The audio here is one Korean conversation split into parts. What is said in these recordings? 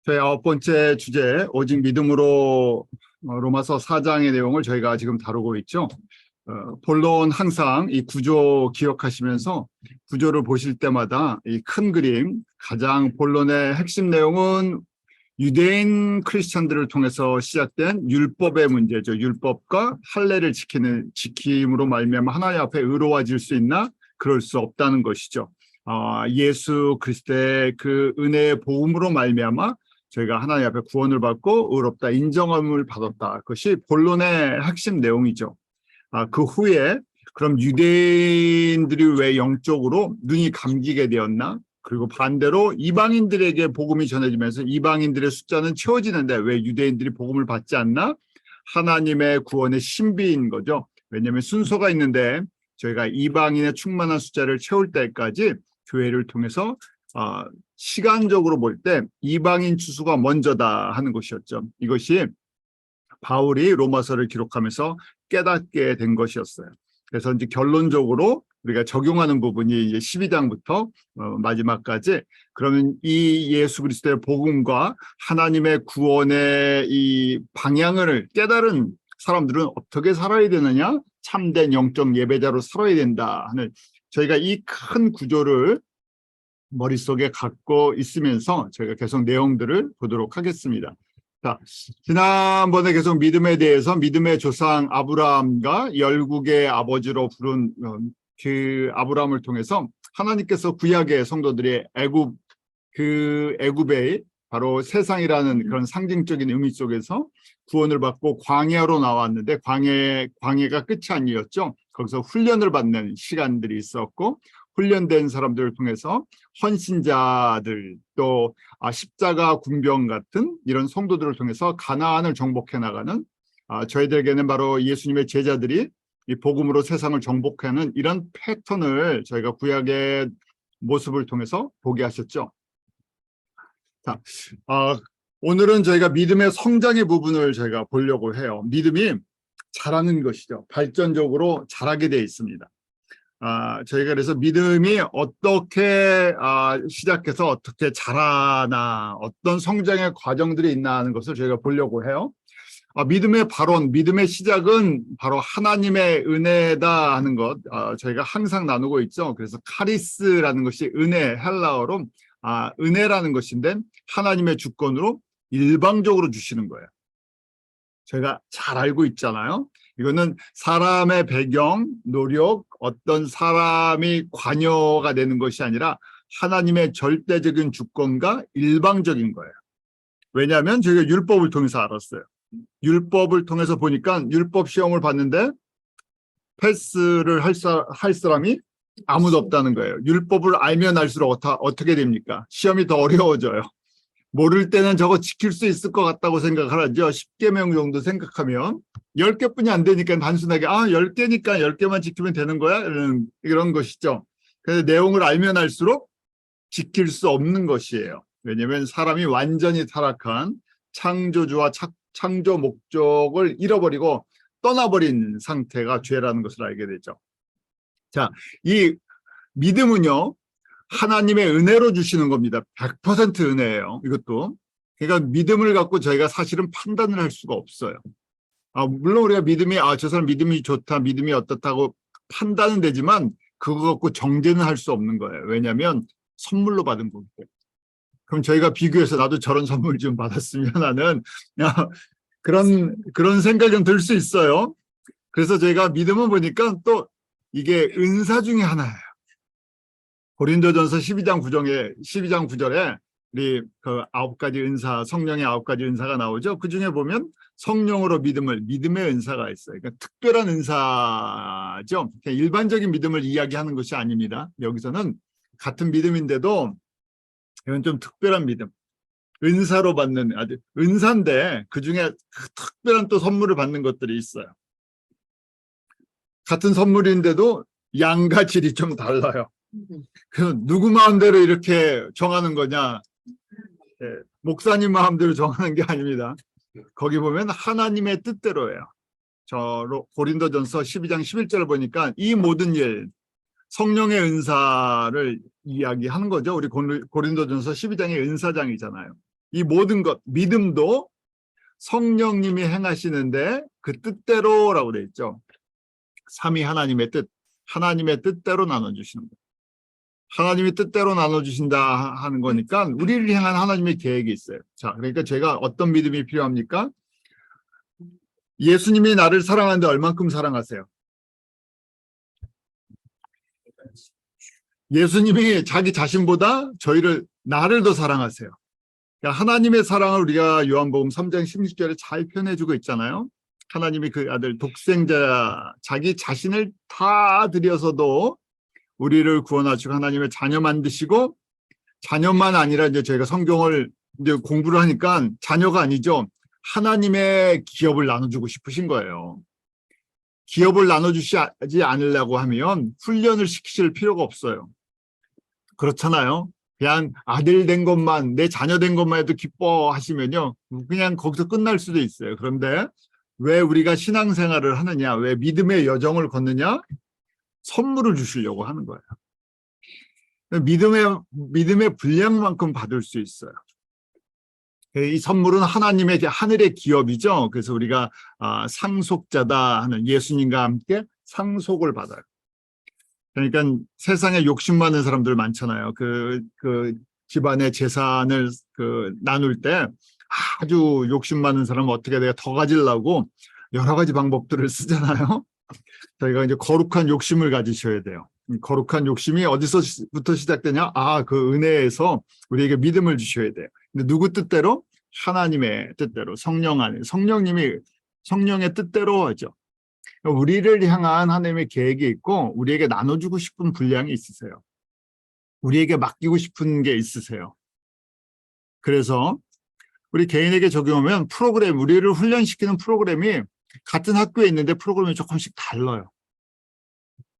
저희 9번째 주제, 오직 믿음으로 로마서 4장의 내용을 저희가 지금 다루고 있죠. 본론 항상 이 구조 기억하시면서 구조를 보실 때마다 이 큰 그림, 가장 본론의 핵심 내용은 유대인 크리스천들을 통해서 시작된 율법의 문제죠. 율법과 할례를 지킴으로 말미암아 하나님 앞에 의로워질 수 있나? 그럴 수 없다는 것이죠. 예수 그리스도의 그 은혜의 복음으로 말미암아 저희가 하나님 앞에 구원을 받고 의롭다 인정함을 받았다. 그것이 본론의 핵심 내용이죠. 그 후에 그럼 유대인들이 왜 영적으로 눈이 감기게 되었나? 그리고 반대로 이방인들에게 복음이 전해지면서 이방인들의 숫자는 채워지는데 왜 유대인들이 복음을 받지 않나? 하나님의 구원의 신비인 거죠. 왜냐하면 순서가 있는데 저희가 이방인의 충만한 숫자를 채울 때까지 교회를 통해서 시간적으로 볼 때 이방인 추수가 먼저다 하는 것이었죠. 이것이 바울이 로마서를 기록하면서 깨닫게 된 것이었어요. 그래서 이제 결론적으로 우리가 적용하는 부분이 이제 12장부터 마지막까지 그러면 이 예수 그리스도의 복음과 하나님의 구원의 이 방향을 깨달은 사람들은 어떻게 살아야 되느냐? 참된 영적 예배자로 살아야 된다 하는 저희가 이 큰 구조를 머릿속에 갖고 있으면서 저희가 계속 내용들을 보도록 하겠습니다. 자, 지난번에 계속 믿음에 대해서 믿음의 조상 아브라함과 열국의 아버지로 부른 그 아브라함을 통해서 하나님께서 구약의 성도들이 애굽의 바로 세상이라는 그런 상징적인 의미 속에서 구원을 받고 광야로 나왔는데 광야가 끝이 아니었죠. 거기서 훈련을 받는 시간들이 있었고 훈련된 사람들을 통해서 헌신자들 또 십자가 군병 같은 이런 성도들을 통해서 가나안을 정복해 나가는 저희들에게는 바로 예수님의 제자들이 이 복음으로 세상을 정복하는 이런 패턴을 저희가 구약의 모습을 통해서 보게 하셨죠. 자, 오늘은 저희가 믿음의 성장의 부분을 저희가 보려고 해요. 믿음이 자라는 것이죠. 발전적으로 자라게 되어 있습니다. 저희가 그래서 믿음이 어떻게 시작해서 어떻게 자라나 어떤 성장의 과정들이 있나 하는 것을 저희가 보려고 해요. 믿음의 발원, 믿음의 시작은 바로 하나님의 은혜다 하는 것 저희가 항상 나누고 있죠. 그래서 카리스라는 것이 은혜, 헬라어로 은혜라는 것인데 하나님의 주권으로 일방적으로 주시는 거예요. 저희가 잘 알고 있잖아요. 이거는 사람의 배경, 노력, 어떤 사람이 관여가 되는 것이 아니라 하나님의 절대적인 주권과 일방적인 거예요. 왜냐하면 저희가 율법을 통해서 알았어요. 율법을 통해서 보니까 율법 시험을 봤는데 패스를 할 사람이 아무도 없다는 거예요. 율법을 알면 알수록 어떻게 됩니까? 시험이 더 어려워져요. 모를 때는 저거 지킬 수 있을 것 같다고 생각하죠. 10계명 정도 생각하면 10개뿐이 안 되니까 단순하게 10개니까 10개만 지키면 되는 거야? 이런 것이죠. 그래서 내용을 알면 알수록 지킬 수 없는 것이에요. 왜냐하면 사람이 완전히 타락한 창조주와 창조 목적을 잃어버리고 떠나버린 상태가 죄라는 것을 알게 되죠. 자, 이 믿음은요. 하나님의 은혜로 주시는 겁니다. 100% 은혜예요. 이것도. 그러니까 믿음을 갖고 저희가 사실은 판단을 할 수가 없어요. 물론 우리가 믿음이 저 사람 믿음이 좋다, 믿음이 어떻다고 판단은 되지만 그거 갖고 정죄는 할 수 없는 거예요. 왜냐하면 선물로 받은 거기 때문에. 그럼 저희가 비교해서 나도 저런 선물 좀 받았으면 하는 그런 생각은 들 수 있어요. 그래서 저희가 믿음을 보니까 또 이게 은사 중에 하나예요. 고린도전서 12장 9절에 우리 그 9가지 은사, 성령의 9가지 은사가 나오죠. 그 중에 보면 성령으로 믿음의 은사가 있어요. 그러니까 특별한 은사죠. 그냥 일반적인 믿음을 이야기하는 것이 아닙니다. 여기서는 같은 믿음인데도 이건 좀 특별한 믿음. 은사로 받는 아주 은사인데 그 중에 특별한 또 선물을 받는 것들이 있어요. 같은 선물인데도 양과 질이 좀 달라요. 그래서 누구 마음대로 이렇게 정하는 거냐? 목사님 마음대로 정하는 게 아닙니다. 거기 보면 하나님의 뜻대로예요. 고린도전서 12장 11절을 보니까 이 모든 일, 성령의 은사를 이야기하는 거죠. 우리 고린도전서 12장의 은사장이잖아요. 이 모든 것, 믿음도 성령님이 행하시는데 그 뜻대로라고 되어 있죠. 삼위 하나님의 뜻, 하나님의 뜻대로 나눠주시는 거예요. 하나님이 뜻대로 나눠주신다 하는 거니까 우리를 향한 하나님의 계획이 있어요. 자, 그러니까 제가 어떤 믿음이 필요합니까? 예수님이 나를 사랑하는데 얼만큼 사랑하세요? 예수님이 자기 자신보다 나를 더 사랑하세요. 그러니까 하나님의 사랑을 우리가 요한복음 3장 16절에 잘 표현해주고 있잖아요. 하나님이 그 아들 독생자 자기 자신을 다 드려서도 우리를 구원하시고 하나님의 자녀 만드시고, 자녀만 아니라 이제 저희가 성경을 이제 공부를 하니까 자녀가 아니죠. 하나님의 기업을 나눠주고 싶으신 거예요. 기업을 나눠주시지 않으려고 하면 훈련을 시키실 필요가 없어요. 그렇잖아요. 그냥 아들 된 것만, 내 자녀 된 것만 해도 기뻐하시면요, 그냥 거기서 끝날 수도 있어요. 그런데 왜 우리가 신앙생활을 하느냐, 왜 믿음의 여정을 걷느냐? 선물을 주시려고 하는 거예요. 믿음의 분량만큼 받을 수 있어요. 이 선물은 하나님의 하늘의 기업이죠. 그래서 우리가 상속자다 하는 예수님과 함께 상속을 받아요. 그러니까 세상에 욕심 많은 사람들 많잖아요. 그 집안의 재산을 나눌 때 아주 욕심 많은 사람은 어떻게 내가 더 가지려고 여러 가지 방법들을 쓰잖아요. 저희가 이제 거룩한 욕심을 가지셔야 돼요. 거룩한 욕심이 어디서부터 시작되냐? 그 은혜에서 우리에게 믿음을 주셔야 돼요. 근데 누구 뜻대로? 하나님의 뜻대로, 성령 안에 성령의 뜻대로 하죠. 우리를 향한 하나님의 계획이 있고 우리에게 나눠주고 싶은 분량이 있으세요. 우리에게 맡기고 싶은 게 있으세요. 그래서 우리 개인에게 적용하면 우리를 훈련시키는 프로그램이 같은 학교에 있는데 프로그램이 조금씩 달라요.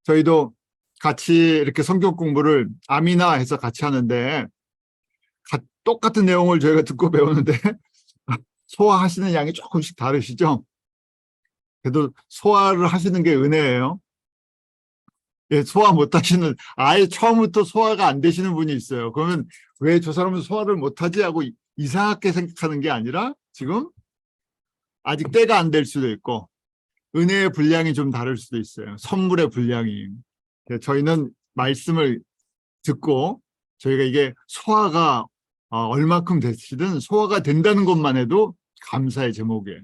저희도 같이 이렇게 성경 공부를 아미나 해서 같이 하는데 똑같은 내용을 저희가 듣고 배우는데 소화하시는 양이 조금씩 다르시죠? 그래도 소화를 하시는 게 은혜예요. 예, 소화 못하시는, 아예 처음부터 소화가 안 되시는 분이 있어요. 그러면 왜 저 사람은 소화를 못하지 하고 이상하게 생각하는 게 아니라 지금 아직 때가 안 될 수도 있고 은혜의 분량이 좀 다를 수도 있어요. 선물의 분량이. 저희는 말씀을 듣고 저희가 이게 소화가 얼마큼 되시든 소화가 된다는 것만 해도 감사의 제목이에요.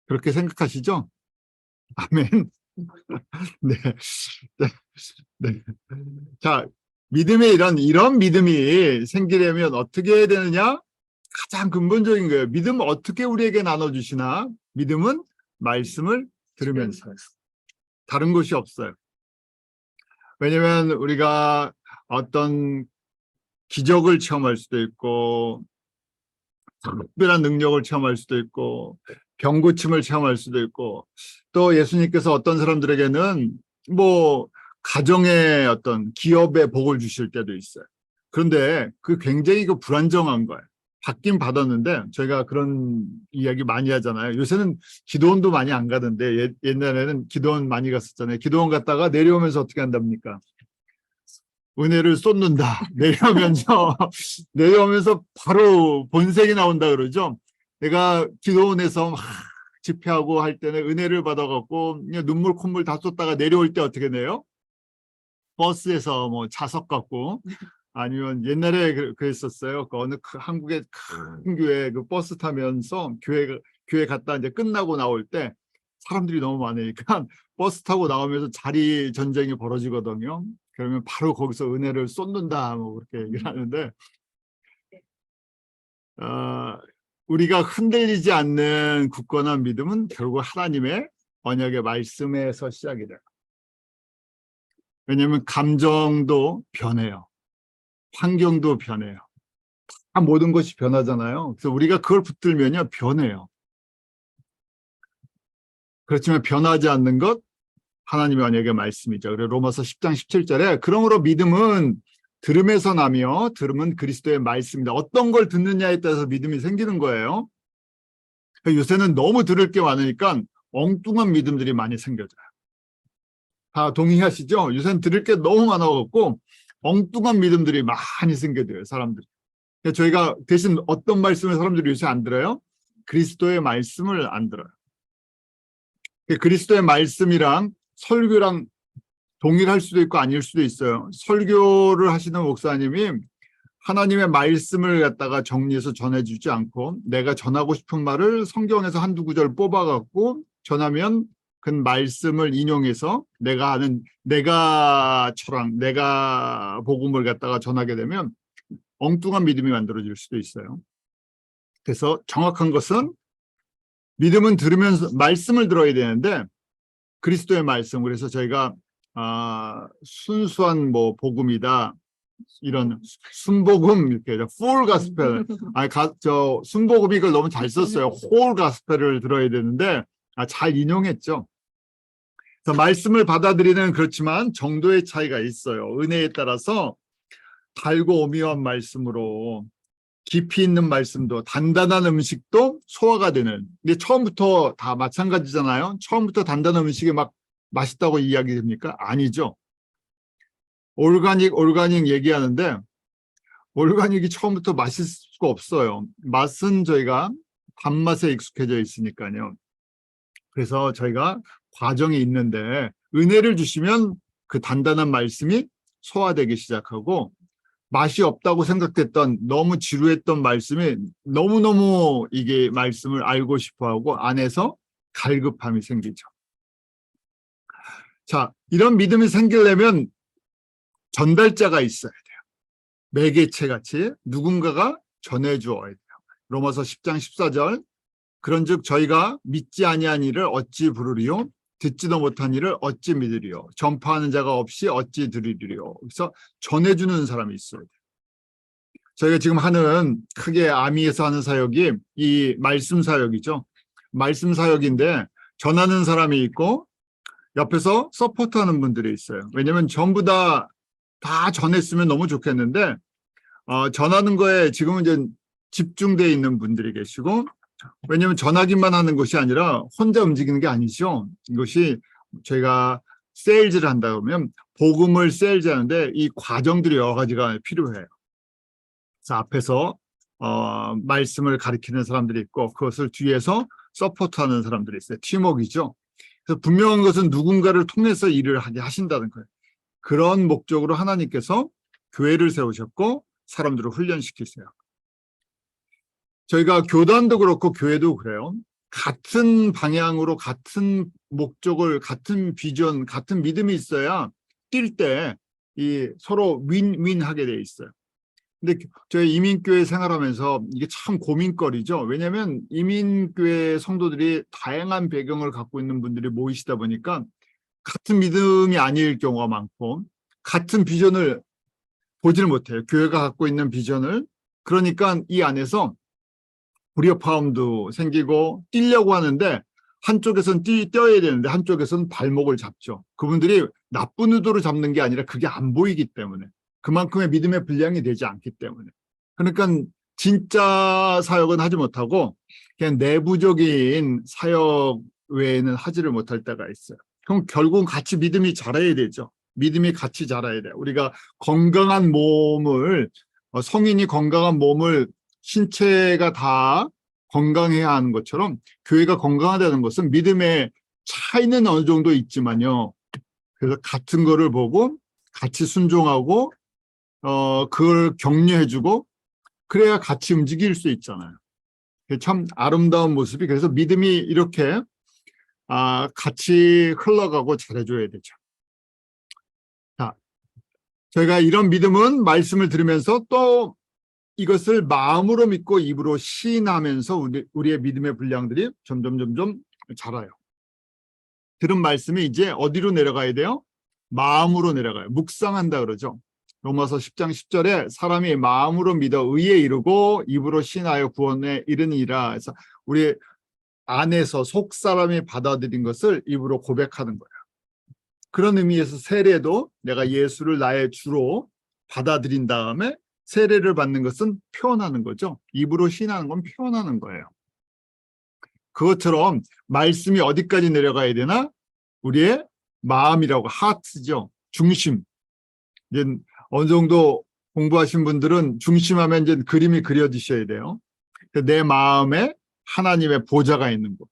그렇게 생각하시죠? 아멘. 네. 네. 자, 이런 믿음이 생기려면 어떻게 해야 되느냐? 가장 근본적인 거예요. 믿음은 어떻게 우리에게 나눠주시나? 믿음은 말씀을 들으면서. 다른 것이 없어요. 왜냐면 우리가 어떤 기적을 체험할 수도 있고, 특별한 능력을 체험할 수도 있고, 병 고침을 체험할 수도 있고, 또 예수님께서 어떤 사람들에게는 가정의 어떤 기업의 복을 주실 때도 있어요. 그런데 굉장히 불안정한 거예요. 받긴 받았는데 저희가 그런 이야기 많이 하잖아요. 요새는 기도원도 많이 안 가던데 옛날에는 기도원 많이 갔었잖아요. 기도원 갔다가 내려오면서 어떻게 한답니까? 은혜를 쏟는다. 내려오면서 바로 본색이 나온다 그러죠. 내가 기도원에서 막 집회하고 할 때는 은혜를 받아갖고 눈물 콧물 다 쏟다가 내려올 때 어떻게 돼요? 버스에서 자석 갖고 아니면 옛날에 그랬었어요. 어느 한국의 큰 교회 버스 타면서 교회 갔다 이제 끝나고 나올 때 사람들이 너무 많으니까 버스 타고 나오면서 자리 전쟁이 벌어지거든요. 그러면 바로 거기서 은혜를 쏟는다 그렇게 얘기를 하는데 우리가 흔들리지 않는 굳건한 믿음은 결국 하나님의 언약의 말씀에서 시작이 돼요. 왜냐하면 감정도 변해요. 환경도 변해요. 다 모든 것이 변하잖아요. 그래서 우리가 그걸 붙들면요 변해요. 그렇지만 변하지 않는 것 하나님의 언약의 말씀이죠. 그래서 로마서 10장 17절에 그러므로 믿음은 들음에서 나며 들음은 그리스도의 말씀입니다. 어떤 걸 듣느냐에 따라서 믿음이 생기는 거예요. 요새는 너무 들을 게 많으니까 엉뚱한 믿음들이 많이 생겨져요. 다 동의하시죠? 요새는 들을 게 너무 많아갖고 엉뚱한 믿음들이 많이 생겨져요, 사람들이. 저희가 대신 어떤 말씀을 사람들이 요새 안 들어요? 그리스도의 말씀을 안 들어요. 그리스도의 말씀이랑 설교랑 동일할 수도 있고 아닐 수도 있어요. 설교를 하시는 목사님이 하나님의 말씀을 갖다가 정리해서 전해주지 않고 내가 전하고 싶은 말을 성경에서 한두 구절 뽑아갖고 전하면 그 말씀을 인용해서 내가 아는 내가 철학, 내가 복음을 갖다가 전하게 되면 엉뚱한 믿음이 만들어질 수도 있어요. 그래서 정확한 것은 믿음은 들으면서 말씀을 들어야 되는데 그리스도의 말씀, 그래서 저희가 순수한 뭐 복음이다, 이런 순복음, 이렇게 full gospel, 저 순복음 이걸 너무 잘 썼어요. whole gospel을 들어야 되는데 잘 인용했죠. 그래서 말씀을 받아들이는 그렇지만 정도의 차이가 있어요. 은혜에 따라서 달고 오묘한 말씀으로 깊이 있는 말씀도, 단단한 음식도 소화가 되는. 근데 처음부터 다 마찬가지잖아요. 처음부터 단단한 음식이 막 맛있다고 이야기됩니까? 아니죠. 올가닉 얘기하는데 올가닉이 처음부터 맛있을 수가 없어요. 맛은 저희가 단맛에 익숙해져 있으니까요. 그래서 저희가 과정이 있는데 은혜를 주시면 그 단단한 말씀이 소화되기 시작하고, 맛이 없다고 생각됐던, 너무 지루했던 말씀이 너무너무 이게 말씀을 알고 싶어하고 안에서 갈급함이 생기죠. 자, 이런 믿음이 생기려면 전달자가 있어야 돼요. 매개체 같이 누군가가 전해주어야 돼요. 로마서 10장 14절, 그런즉 저희가 믿지 아니한 이를 어찌 부르리요? 듣지도 못한 이를 어찌 믿으리요? 전파하는 자가 없이 어찌 들으리요? 그래서 전해주는 사람이 있어야 돼요. 저희가 지금 하는, 크게 아미에서 하는 사역이 이 말씀 사역이죠. 말씀 사역인데 전하는 사람이 있고 옆에서 서포트하는 분들이 있어요. 왜냐하면 전부 다 전했으면 너무 좋겠는데 전하는 거에 지금은 이제 집중되어 있는 분들이 계시고, 왜냐하면 전하기만 하는 것이 아니라 혼자 움직이는 게 아니죠. 이것이 저희가 세일즈를 한다 그러면 복음을 세일즈하는데 이 과정들이 여러 가지가 필요해요. 그래서 앞에서 말씀을 가리키는 사람들이 있고 그것을 뒤에서 서포트하는 사람들이 있어요. 팀워크이죠. 그래서 분명한 것은 누군가를 통해서 일을 하게 하신다는 거예요. 그런 목적으로 하나님께서 교회를 세우셨고 사람들을 훈련시키세요. 저희가 교단도 그렇고 교회도 그래요. 같은 방향으로, 같은 목적을, 같은 비전, 같은 믿음이 있어야 뛸 때 이 서로 윈윈하게 돼 있어요. 근데 저희 이민교회 생활하면서 이게 참 고민거리죠. 왜냐하면 이민교회 성도들이 다양한 배경을 갖고 있는 분들이 모이시다 보니까 같은 믿음이 아닐 경우가 많고 같은 비전을 보지를 못해요. 교회가 갖고 있는 비전을. 그러니까 이 안에서 불협화음도 생기고 뛰려고 하는데 한쪽에서는 뛰어야 되는데 한쪽에서는 발목을 잡죠. 그분들이 나쁜 의도로 잡는 게 아니라 그게 안 보이기 때문에, 그만큼의 믿음의 분량이 되지 않기 때문에. 그러니까 진짜 사역은 하지 못하고 그냥 내부적인 사역 외에는 하지를 못할 때가 있어요. 그럼 결국은 같이 믿음이 자라야 되죠. 믿음이 같이 자라야 돼요. 우리가 건강한 몸을, 성인이 건강한 몸을, 신체가 다 건강해야 하는 것처럼 교회가 건강하다는 것은 믿음의 차이는 어느 정도 있지만요. 그래서 같은 거를 보고 같이 순종하고 그걸 격려해주고 그래야 같이 움직일 수 있잖아요. 참 아름다운 모습이, 그래서 믿음이 이렇게 같이 흘러가고 잘해줘야 되죠. 자, 저희가 이런 믿음은 말씀을 들으면서 또 이것을 마음으로 믿고 입으로 시인하면서 우리의 믿음의 분량들이 점점 자라요. 들은 말씀이 이제 어디로 내려가야 돼요? 마음으로 내려가요. 묵상한다 그러죠. 로마서 10장 10절에 사람이 마음으로 믿어 의에 이르고 입으로 시인하여 구원에 이르니라. 그래서 우리 안에서 속 사람이 받아들인 것을 입으로 고백하는 거예요. 그런 의미에서 세례도 내가 예수를 나의 주로 받아들인 다음에 세례를 받는 것은 표현하는 거죠. 입으로 시인하는 건 표현하는 거예요. 그것처럼 말씀이 어디까지 내려가야 되나? 우리의 마음이라고, 하트죠. 중심. 이제 어느 정도 공부하신 분들은 중심하면 이제 그림이 그려지셔야 돼요. 내 마음에 하나님의 보좌가 있는 곳,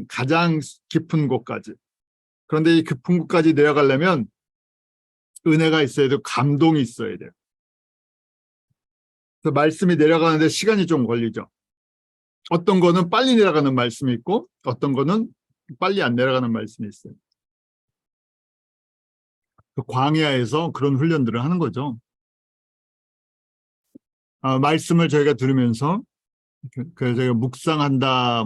가장 깊은 곳까지. 그런데 이 깊은 곳까지 내려가려면 은혜가 있어야 되고 감동이 있어야 돼요. 그래서 말씀이 내려가는데 시간이 좀 걸리죠. 어떤 거는 빨리 내려가는 말씀이 있고 어떤 거는 빨리 안 내려가는 말씀이 있어요. 그 광야에서 그런 훈련들을 하는 거죠. 말씀을 저희가 들으면서 저희가 묵상한다,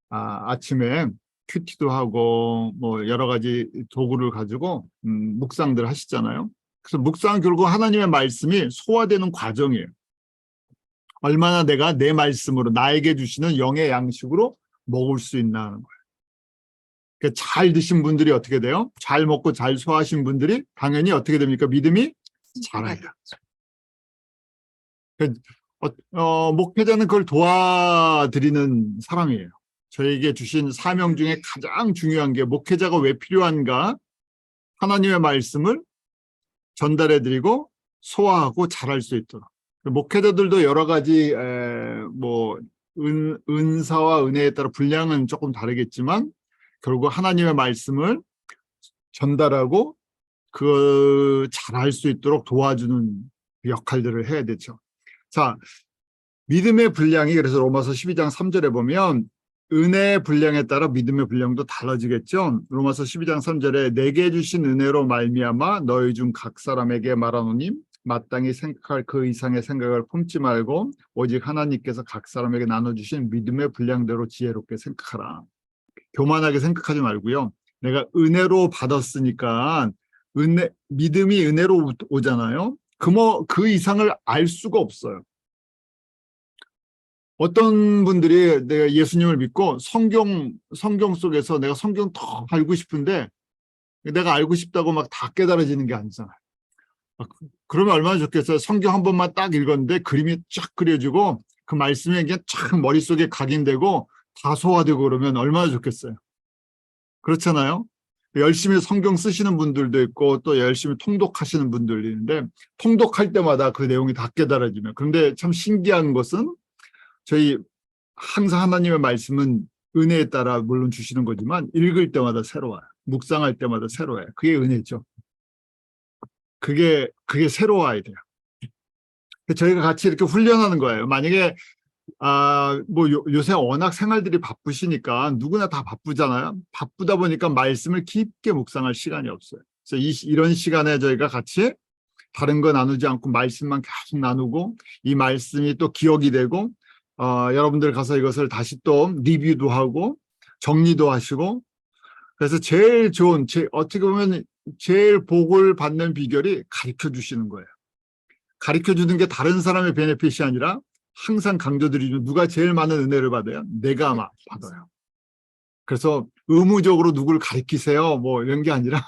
아침에 큐티도 하고 뭐 여러 가지 도구를 가지고 묵상들 하시잖아요. 그래서 묵상 결국 하나님의 말씀이 소화되는 과정이에요. 얼마나 내가 내 말씀으로 나에게 주시는 영의 양식으로 먹을 수 있나 하는 거예요. 그러니까 잘 드신 분들이 어떻게 돼요? 잘 먹고 잘 소화하신 분들이 당연히 어떻게 됩니까? 믿음이 자라요. 목회자는 그걸 도와드리는 사람이에요. 저에게 주신 사명 중에 가장 중요한 게 목회자가 왜 필요한가? 하나님의 말씀을 전달해드리고 소화하고 잘할 수 있도록. 목회자들도 여러 가지 은사와 은혜에 따라 분량은 조금 다르겠지만 결국 하나님의 말씀을 전달하고 그 잘할 수 있도록 도와주는 역할들을 해야 되죠. 자, 믿음의 분량이 그래서 로마서 12장 3절에 보면 은혜의 분량에 따라 믿음의 분량도 달라지겠죠. 로마서 12장 3절에 내게 주신 은혜로 말미암아 너희 중 각 사람에게 말하노니 마땅히 생각할 그 이상의 생각을 품지 말고 오직 하나님께서 각 사람에게 나눠주신 믿음의 분량대로 지혜롭게 생각하라. 교만하게 생각하지 말고요. 내가 은혜로 받았으니까 믿음이 은혜로 오잖아요. 그 이상을 알 수가 없어요. 어떤 분들이 내가 예수님을 믿고 성경 속에서 내가 성경 더 알고 싶은데 내가 알고 싶다고 막 다 깨달아지는 게 아니잖아요. 그러면 얼마나 좋겠어요. 성경 한 번만 딱 읽었는데 그림이 쫙 그려지고 그 말씀이 그냥 쫙 머릿속에 각인되고 다 소화되고 그러면 얼마나 좋겠어요. 그렇잖아요. 열심히 성경 쓰시는 분들도 있고 또 열심히 통독하시는 분들도 있는데 통독할 때마다 그 내용이 다 깨달아지면. 그런데 참 신기한 것은 저희 항상 하나님의 말씀은 은혜에 따라 물론 주시는 거지만 읽을 때마다 새로워요. 묵상할 때마다 새로워요. 그게 은혜죠. 그게 새로워야 돼요. 저희가 같이 이렇게 훈련하는 거예요. 만약에 요새 워낙 생활들이 바쁘시니까 누구나 다 바쁘잖아요. 바쁘다 보니까 말씀을 깊게 묵상할 시간이 없어요. 그래서 이런 시간에 저희가 같이 다른 거 나누지 않고 말씀만 계속 나누고 이 말씀이 또 기억이 되고 여러분들 가서 이것을 다시 또 리뷰도 하고 정리도 하시고 그래서 제일 좋은 어떻게 보면 제일 복을 받는 비결이 가르쳐 주시는 거예요. 가르쳐 주는 게 다른 사람의 베네핏이 아니라 항상 강조드리죠. 누가 제일 많은 은혜를 받아요? 내가 받아요. 그래서 의무적으로 누구를 가르치세요. 뭐 이런 게 아니라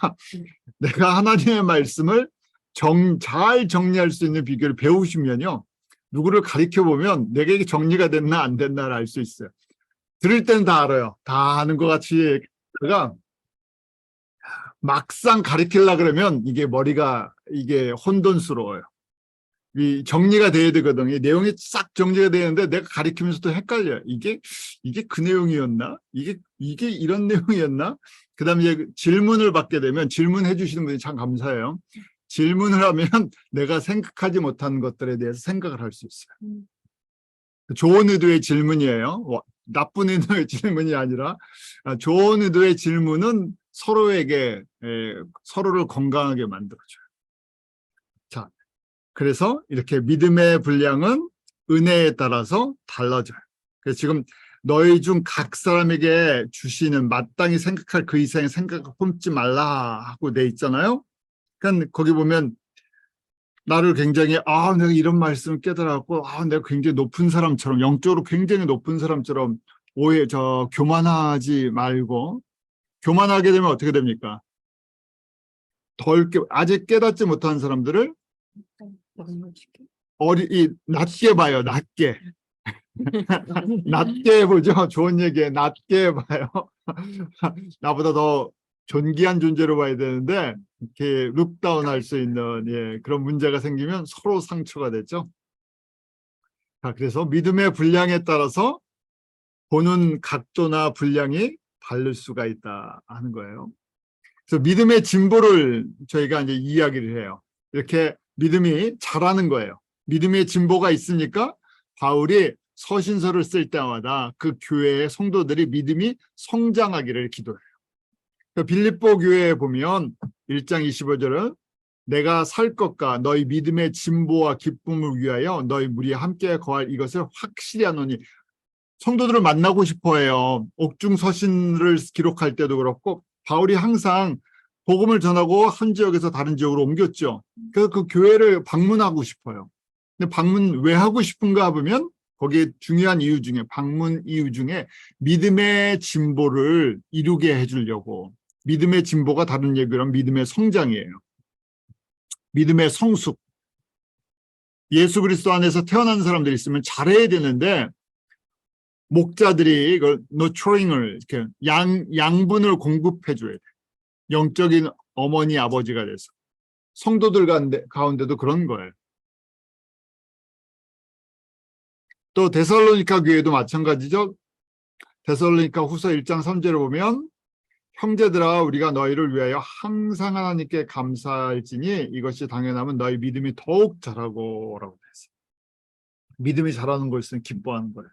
내가 하나님의 말씀을 잘 정리할 수 있는 비결을 배우시면요. 누구를 가르쳐보면 내게 정리가 됐나 안 됐나를 알 수 있어요. 들을 때는 다 알아요. 다 아는 것 같이. 그러니까 막상 가르치려고 그러면 머리가 혼돈스러워요. 이 정리가 돼야 되거든요. 이 내용이 싹 정리가 되는데 내가 가르치면서 또 헷갈려요. 이게 그 내용이었나? 이게 이런 내용이었나? 그 다음에 이제 질문을 받게 되면 질문해 주시는 분이 참 감사해요. 질문을 하면 내가 생각하지 못한 것들에 대해서 생각을 할 수 있어요. 좋은 의도의 질문이에요. 나쁜 의도의 질문이 아니라 좋은 의도의 질문은 서로를 건강하게 만들어줘요. 자, 그래서 이렇게 믿음의 분량은 은혜에 따라서 달라져요. 그래서 지금 너희 중 각 사람에게 주시는 마땅히 생각할 그 이상의 생각을 품지 말라 하고 돼 있잖아요. 그러니까 거기 보면 나를 굉장히 내가 이런 말씀을 깨달았고 내가 굉장히 높은 사람처럼 영적으로 굉장히 높은 사람처럼 교만하지 말고 교만하게 되면 어떻게 됩니까? 아직 깨닫지 못한 사람들을 낮게 봐요. 낮게. 낮게 보죠. 좋은 얘기에 낮게 봐요. 나보다 더 존귀한 존재로 봐야 되는데 이렇게 룩다운 할 수 있는 그런 문제가 생기면 서로 상처가 되죠. 자, 그래서 믿음의 분량에 따라서 보는 각도나 분량이 다를 수가 있다 하는 거예요. 그래서 믿음의 진보를 저희가 이제 이야기를 해요. 이렇게 믿음이 자라는 거예요. 믿음의 진보가 있으니까 바울이 서신서를 쓸 때마다 그 교회의 성도들이 믿음이 성장하기를 기도해요. 빌립보 교회에 보면 1장 25절은 내가 살 것과 너희 믿음의 진보와 기쁨을 위하여 너희 무리에 함께 거할 이것을 확실히 하노니, 성도들을 만나고 싶어해요. 옥중 서신을 기록할 때도 그렇고 바울이 항상 복음을 전하고 한 지역에서 다른 지역으로 옮겼죠. 그래서 그 교회를 방문하고 싶어요. 근데 방문 왜 하고 싶은가 보면 거기에 중요한 이유 중에, 방문 이유 중에 믿음의 진보를 이루게 해주려고. 믿음의 진보가 다른 얘기로 믿음의 성장이에요. 믿음의 성숙. 예수 그리스도 안에서 태어난 사람들이 있으면 잘해야 되는데 목자들이 이걸 너처링을 이렇게 양분을 공급해 줘야 돼. 영적인 어머니 아버지가 돼서. 성도들 가운데도 그런 거예요. 또 데살로니가 교회도 마찬가지죠. 데살로니가 후서 1장 3절을 보면 형제들아 우리가 너희를 위하여 항상 하나님께 감사할지니 이것이 당연하면 너희 믿음이 더욱 자라고 라고 했어요. 믿음이 자라는 것은 기뻐하는 거예요.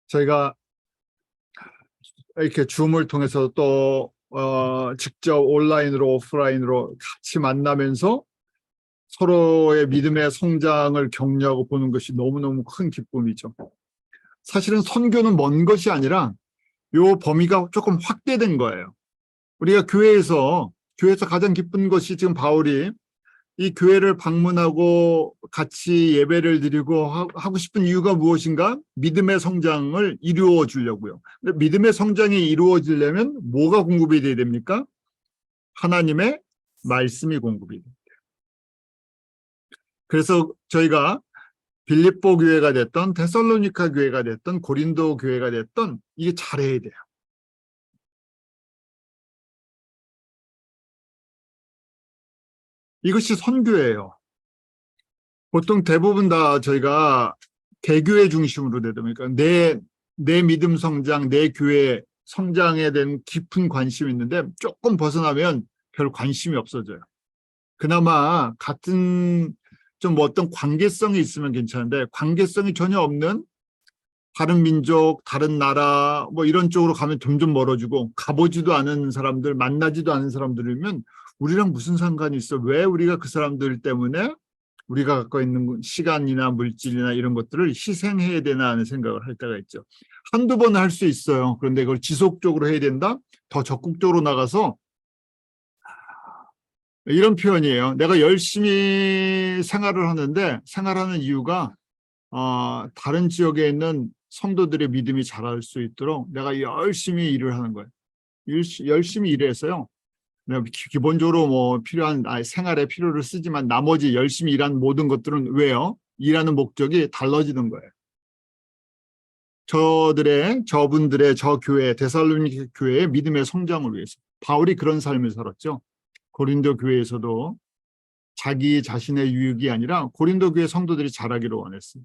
저희가 이렇게 줌을 통해서 또 직접 온라인으로 오프라인으로 같이 만나면서 서로의 믿음의 성장을 격려하고 보는 것이 너무너무 큰 기쁨이죠. 사실은 선교는 먼 것이 아니라 요 범위가 조금 확대된 거예요. 우리가 교회에서 가장 기쁜 것이 지금 바울이 이 교회를 방문하고 같이 예배를 드리고 하고 싶은 이유가 무엇인가? 믿음의 성장을 이루어 주려고요. 믿음의 성장이 이루어지려면 뭐가 공급이 돼야 됩니까? 하나님의 말씀이 공급이 돼요. 그래서 저희가 빌립보 교회가 됐던 데살로니가 교회가 됐던 고린도 교회가 됐던 이게 잘해야 돼요. 이것이 선교예요. 보통 대부분 다 저희가 개교회 중심으로 되다 보니까 내 믿음 성장, 내 교회 성장에 대한 깊은 관심이 있는데 조금 벗어나면 별 관심이 없어져요. 그나마 같은 좀 어떤 관계성이 있으면 괜찮은데 관계성이 전혀 없는 다른 민족, 다른 나라 뭐 이런 쪽으로 가면 점점 멀어지고 가보지도 않은 사람들, 만나지도 않은 사람들이면 우리랑 무슨 상관이 있어? 왜 우리가 그 사람들 때문에 우리가 갖고 있는 시간이나 물질이나 이런 것들을 희생해야 되나 하는 생각을 할 때가 있죠. 한두 번 할 수 있어요. 그런데 그걸 지속적으로 해야 된다? 더 적극적으로 나가서 이런 표현이에요. 내가 열심히 생활을 하는데 생활하는 이유가 다른 지역에 있는 성도들의 믿음이 자랄 수 있도록 내가 열심히 일을 하는 거예요. 열심히 일해서요. 기본적으로 뭐 필요한 생활에 필요를 쓰지만 나머지 열심히 일하는 모든 것들은 왜요? 일하는 목적이 달라지는 거예요. 저분들의 저 교회, 데살로니가 교회의 믿음의 성장을 위해서. 바울이 그런 삶을 살았죠. 고린도 교회에서도 자기 자신의 유익이 아니라 고린도 교회 성도들이 자라기를 원했어요.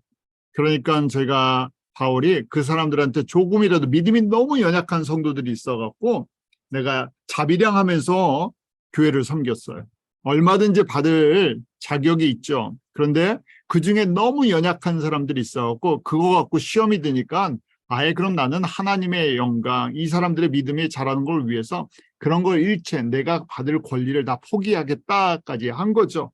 그러니까 저희가 바울이 그 사람들한테 조금이라도 믿음이 너무 연약한 성도들이 있어갖고 내가 자비량하면서 교회를 섬겼어요. 얼마든지 받을 자격이 있죠. 그런데 그중에 너무 연약한 사람들이 있어갖고 그거 갖고 시험이 되니까 아예 그럼 나는 하나님의 영광, 이 사람들의 믿음이 자라는 걸 위해서 그런 걸 일체 내가 받을 권리를 다 포기하겠다까지 한 거죠.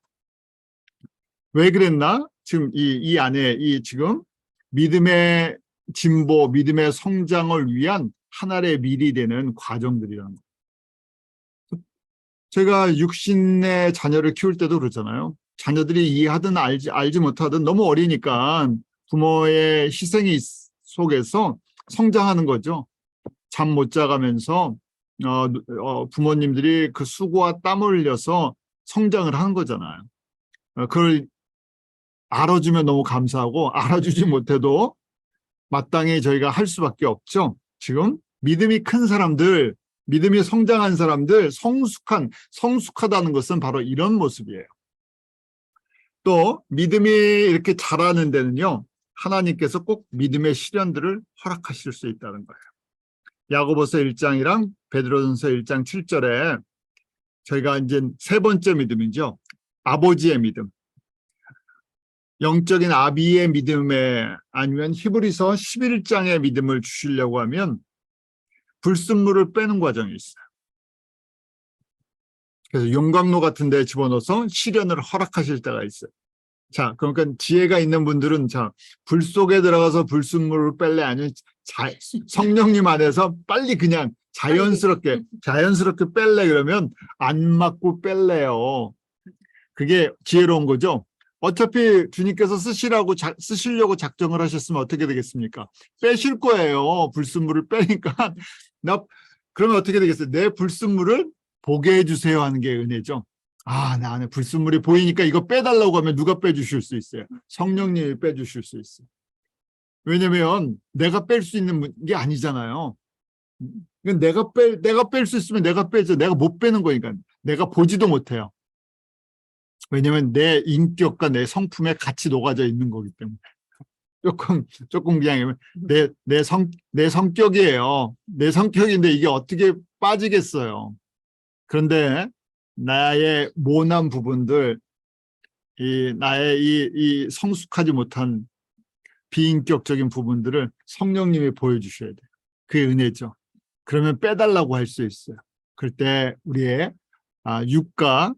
왜 그랬나? 지금 이 안에 지금 믿음의 진보, 믿음의 성장을 위한 하나의 밀이 되는 과정들이라는 거예요. 제가 육신의 자녀를 키울 때도 그렇잖아요. 자녀들이 이해하든 알지 못하든 너무 어리니까 부모의 희생이 속에서 성장하는 거죠. 잠 못 자가면서 부모님들이 그 수고와 땀을 흘려서 성장을 하는 거잖아요. 그걸 알아주면 너무 감사하고 알아주지 못해도 마땅히 저희가 할 수밖에 없죠. 지금 믿음이 큰 사람들, 믿음이 성장한 사람들, 성숙하다는 것은 바로 이런 모습이에요. 또 믿음이 이렇게 자라는 데는요, 하나님께서 꼭 믿음의 시련들을 허락하실 수 있다는 거예요. 야고보서 1장이랑 베드로전서 1장 7절에 저희가 이제 세 번째 믿음이죠. 아버지의 믿음. 영적인 아비의 믿음에 아니면 히브리서 11장의 믿음을 주시려고 하면 불순물을 빼는 과정이 있어요. 그래서 용광로 같은 데 집어넣어서 시련을 허락하실 때가 있어요. 자, 그러니까 지혜가 있는 분들은 자, 불 속에 들어가서 불순물을 뺄래 아니면 성령님 안에서 빨리 그냥 자연스럽게 뺄래 그러면 안 맞고 뺄래요. 그게 지혜로운 거죠. 어차피 주님께서 쓰시려고 작정을 하셨으면 어떻게 되겠습니까? 빼실 거예요. 불순물을 빼니까. 그러면 어떻게 되겠어요? 내 불순물을 보게 해주세요 하는 게 은혜죠. 아, 나 안에 불순물이 보이니까 이거 빼달라고 하면 누가 빼주실 수 있어요? 성령님이 빼주실 수 있어요. 왜냐면 내가 뺄 수 있는 게 아니잖아요. 내가 뺄 수 있으면 내가 빼죠. 내가 못 빼는 거니까. 내가 보지도 못해요. 왜냐면 내 인격과 내 성품에 같이 녹아져 있는 거기 때문에. 조금 그냥 내 성격이에요. 내 성격인데 이게 어떻게 빠지겠어요. 그런데 나의 모난 부분들, 나의 이 성숙하지 못한 비인격적인 부분들을 성령님이 보여주셔야 돼요. 그게 은혜죠. 그러면 빼달라고 할 수 있어요. 그럴 때 우리의 육과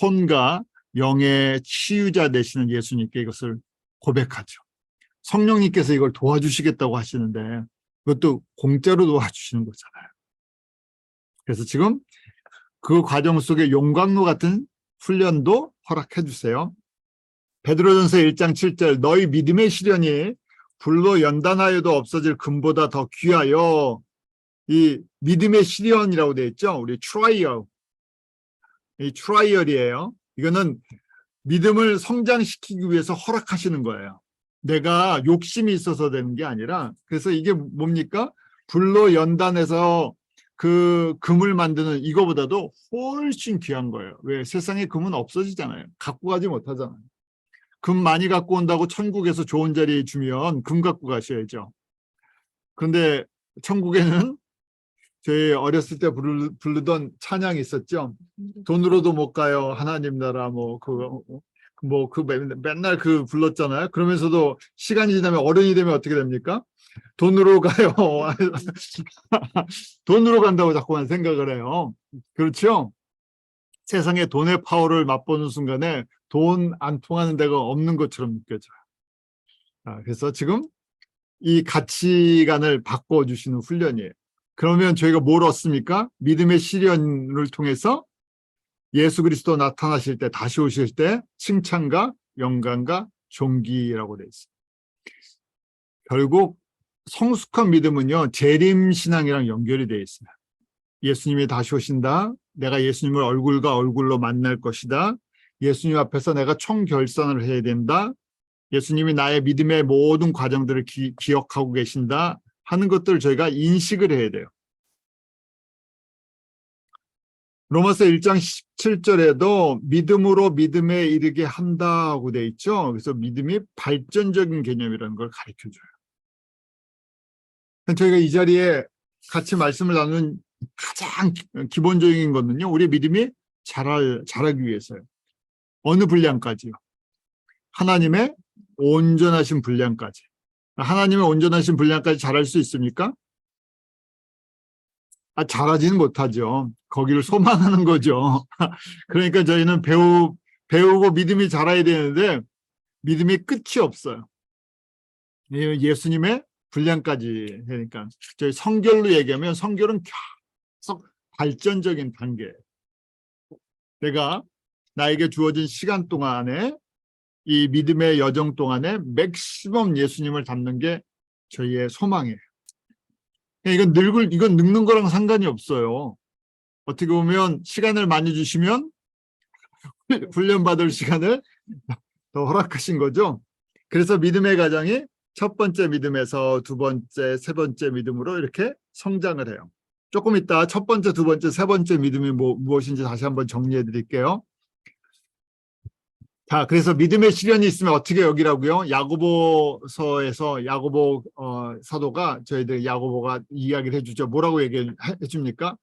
혼과 영의 치유자 되시는 예수님께 이것을 고백하죠. 성령님께서 이걸 도와주시겠다고 하시는데 그것도 공짜로 도와주시는 거잖아요. 그래서 지금 그 과정 속에 용광로 같은 훈련도 허락해 주세요. 베드로전서 1장 7절 너희 믿음의 시련이 불로 연단하여도 없어질 금보다 더 귀하여 이 믿음의 시련이라고 되어 있죠. 우리 트라이얼. 이 트라이얼이에요. 이거는 믿음을 성장시키기 위해서 허락하시는 거예요. 내가 욕심이 있어서 되는 게 아니라 그래서 이게 뭡니까? 불로 연단해서 그 금을 만드는 이거보다도 훨씬 귀한 거예요. 왜? 세상에 금은 없어지잖아요. 갖고 가지 못하잖아요. 금 많이 갖고 온다고 천국에서 좋은 자리 주면 금 갖고 가셔야죠. 그런데 천국에는 저희 어렸을 때 부르던 찬양이 있었죠. 돈으로도 못 가요. 하나님 나라 맨날 그 불렀잖아요. 그러면서도 시간이 지나면 어른이 되면 어떻게 됩니까? 돈으로 가요. 돈으로 간다고 자꾸만 생각을 해요. 그렇죠? 세상에 돈의 파워를 맛보는 순간에 돈 안 통하는 데가 없는 것처럼 느껴져요. 그래서 지금 이 가치관을 바꿔주시는 훈련이에요. 그러면 저희가 뭘 얻습니까? 믿음의 시련을 통해서 예수 그리스도 나타나실 때, 다시 오실 때 칭찬과 영광과 존귀라고 되어 있어요. 결국 성숙한 믿음은요, 재림신앙이랑 연결이 되어 있어요. 예수님이 다시 오신다. 내가 예수님을 얼굴과 얼굴로 만날 것이다. 예수님 앞에서 내가 총결산을 해야 된다. 예수님이 나의 믿음의 모든 과정들을 기억하고 계신다 하는 것들을 저희가 인식을 해야 돼요. 로마서 1장 17절에도 믿음으로 믿음에 이르게 한다고 돼 있죠. 그래서 믿음이 발전적인 개념이라는 걸 가르쳐줘요. 저희가 이 자리에 같이 말씀을 나누는 가장 기본적인 거는요, 우리 믿음이 자라기 위해서요. 어느 분량까지요? 하나님의 온전하신 분량까지. 하나님의 온전하신 분량까지 자랄 수 있습니까? 자라지는 못하죠. 거기를 소망하는 거죠. 그러니까 저희는 배우고 믿음이 자라야 되는데 믿음이 끝이 없어요. 예수님의 분량까지 되니까 저희 성결로 얘기하면 성결은 계속 발전적인 단계. 내가 나에게 주어진 시간 동안에 이 믿음의 여정 동안에 맥시멈 예수님을 닮는 게 저희의 소망이에요. 이건 늙는 거랑 상관이 없어요. 어떻게 보면 시간을 많이 주시면 훈련받을 시간을 더 허락하신 거죠. 그래서 믿음의 가장이 첫 번째 믿음에서 두 번째, 세 번째 믿음으로 이렇게 성장을 해요. 조금 이따 첫 번째, 두 번째, 세 번째 믿음이 무엇인지 다시 한번 정리해 드릴게요. 자, 그래서 믿음의 시련이 있으면 어떻게 여기라고요? 야고보서에서 야고보 사도가 저희들 야고보가 이야기를 해주죠. 뭐라고 얘기해 줍니까?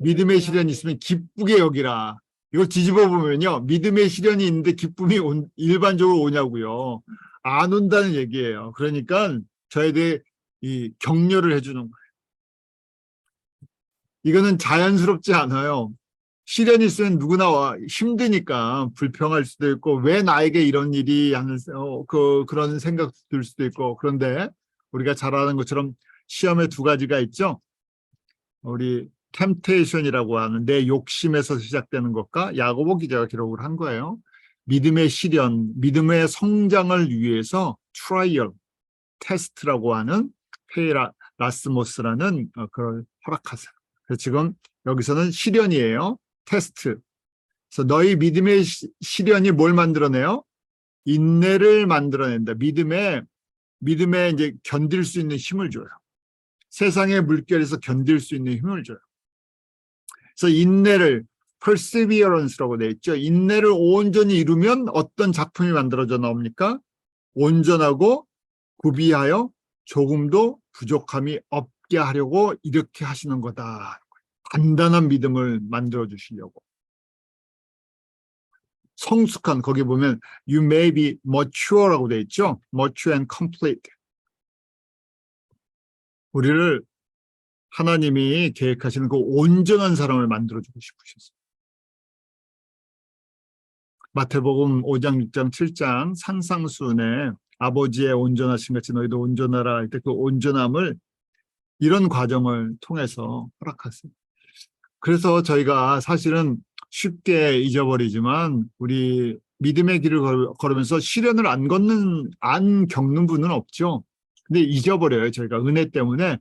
믿음의 시련이 있으면 기쁘게 여기라. 이걸 뒤집어 보면요, 믿음의 시련이 있는데 기쁨이 일반적으로 오냐고요. 안 온다는 얘기예요. 그러니까 저희들 이 격려를 해주는 거예요. 이거는 자연스럽지 않아요. 시련이 있으면 누구나 힘드니까 불평할 수도 있고, 왜 나에게 이런 일이 하는 그런 생각 들 수도 있고. 그런데 우리가 잘 아는 것처럼 시험에 두 가지가 있죠. 우리 템테이션이라고 하는 내 욕심에서 시작되는 것과 야고보 기자가 기록을 한 거예요. 믿음의 시련, 믿음의 성장을 위해서 트라이얼, 테스트라고 하는 페이라스모스라는 그걸 허락하세요. 그래서 지금 여기서는 시련이에요. 테스트. 그래서 너희 믿음의 시련이 뭘 만들어내요? 인내를 만들어낸다. 믿음에 이제 견딜 수 있는 힘을 줘요. 세상의 물결에서 견딜 수 있는 힘을 줘요. 그래서 인내를 perseverance라고 되어 있죠. 인내를 온전히 이루면 어떤 작품이 만들어져 나옵니까? 온전하고 구비하여 조금도 부족함이 없게 하려고 이렇게 하시는 거다. 단단한 믿음을 만들어 주시려고. 성숙한, 거기 보면 you may be mature라고 되어 있죠. mature and complete. 우리를 하나님이 계획하시는 그 온전한 사람을 만들어주고 싶으셨어요. 마태복음 5장, 6장, 7장 산상수훈에 아버지의 온전하신 같이 너희도 온전하라 할 때 그 온전함을 이런 과정을 통해서 허락하세요. 그래서 저희가 사실은 쉽게 잊어버리지만 우리 믿음의 길을 걸으면서 시련을 안 겪는 분은 없죠. 근데 잊어버려요. 저희가 은혜 때문에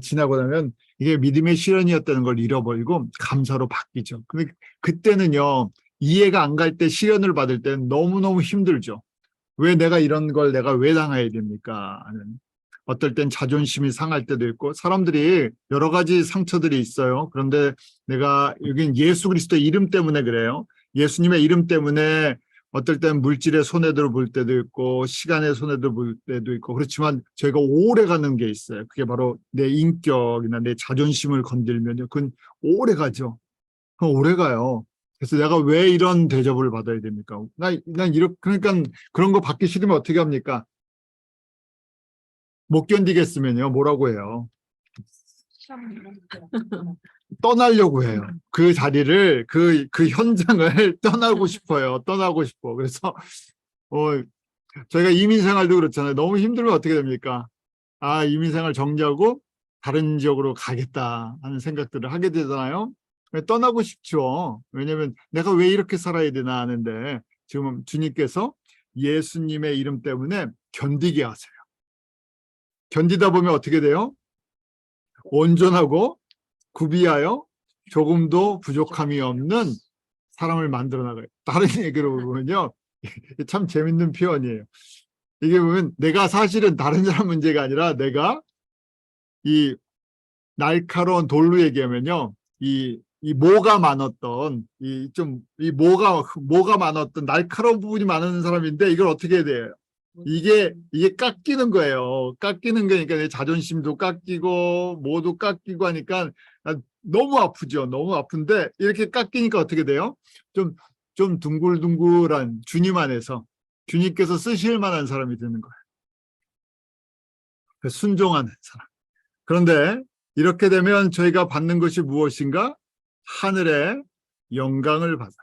지나고 나면 이게 믿음의 시련이었다는 걸 잃어버리고 감사로 바뀌죠. 근데 그때는요, 이해가 안 갈 때 시련을 받을 때는 너무너무 힘들죠. 왜 내가 이런 걸 내가 왜 당해야 됩니까? 하는. 어떨 땐 자존심이 상할 때도 있고, 사람들이 여러 가지 상처들이 있어요. 그런데 내가 여긴 예수 그리스도의 이름 때문에 그래요. 예수님의 이름 때문에 어떨 땐 물질의 손해들을 볼 때도 있고 시간의 손해들을 볼 때도 있고, 그렇지만 저희가 오래 가는 게 있어요. 그게 바로 내 인격이나 내 자존심을 건들면요, 그건 오래 가죠. 그건 오래 가요. 그래서 내가 왜 이런 대접을 받아야 됩니까? 난 그러니까 그런 거 받기 싫으면 어떻게 합니까? 못 견디겠으면요, 뭐라고 해요? 떠나려고 해요. 그 자리를, 그 현장을 떠나고 싶어요. 떠나고 싶어. 그래서 저희가 이민 생활도 그렇잖아요. 너무 힘들면 어떻게 됩니까? 이민 생활 정리하고 다른 지역으로 가겠다 하는 생각들을 하게 되잖아요. 떠나고 싶죠. 왜냐하면 내가 왜 이렇게 살아야 되나 하는데, 지금 주님께서 예수님의 이름 때문에 견디게 하세요. 견디다 보면 어떻게 돼요? 온전하고 구비하여 조금도 부족함이 없는 사람을 만들어 나가요. 다른 얘기로 보면요, 참 재밌는 표현이에요. 이게 보면 내가 사실은 다른 사람 문제가 아니라 내가 이 날카로운 돌로 얘기하면요, 이 모가 많았던 모가 많았던 날카로운 부분이 많은 사람인데, 이걸 어떻게 해야 돼요? 이게 깎이는 거예요. 깎이는 거니까 내 자존심도 깎이고 뭐도 깎이고 하니까 너무 아프죠. 너무 아픈데 이렇게 깎이니까 어떻게 돼요? 좀 둥글둥글한 주님 안에서 주님께서 쓰실 만한 사람이 되는 거예요. 순종하는 사람. 그런데 이렇게 되면 저희가 받는 것이 무엇인가? 하늘의 영광을 받아요.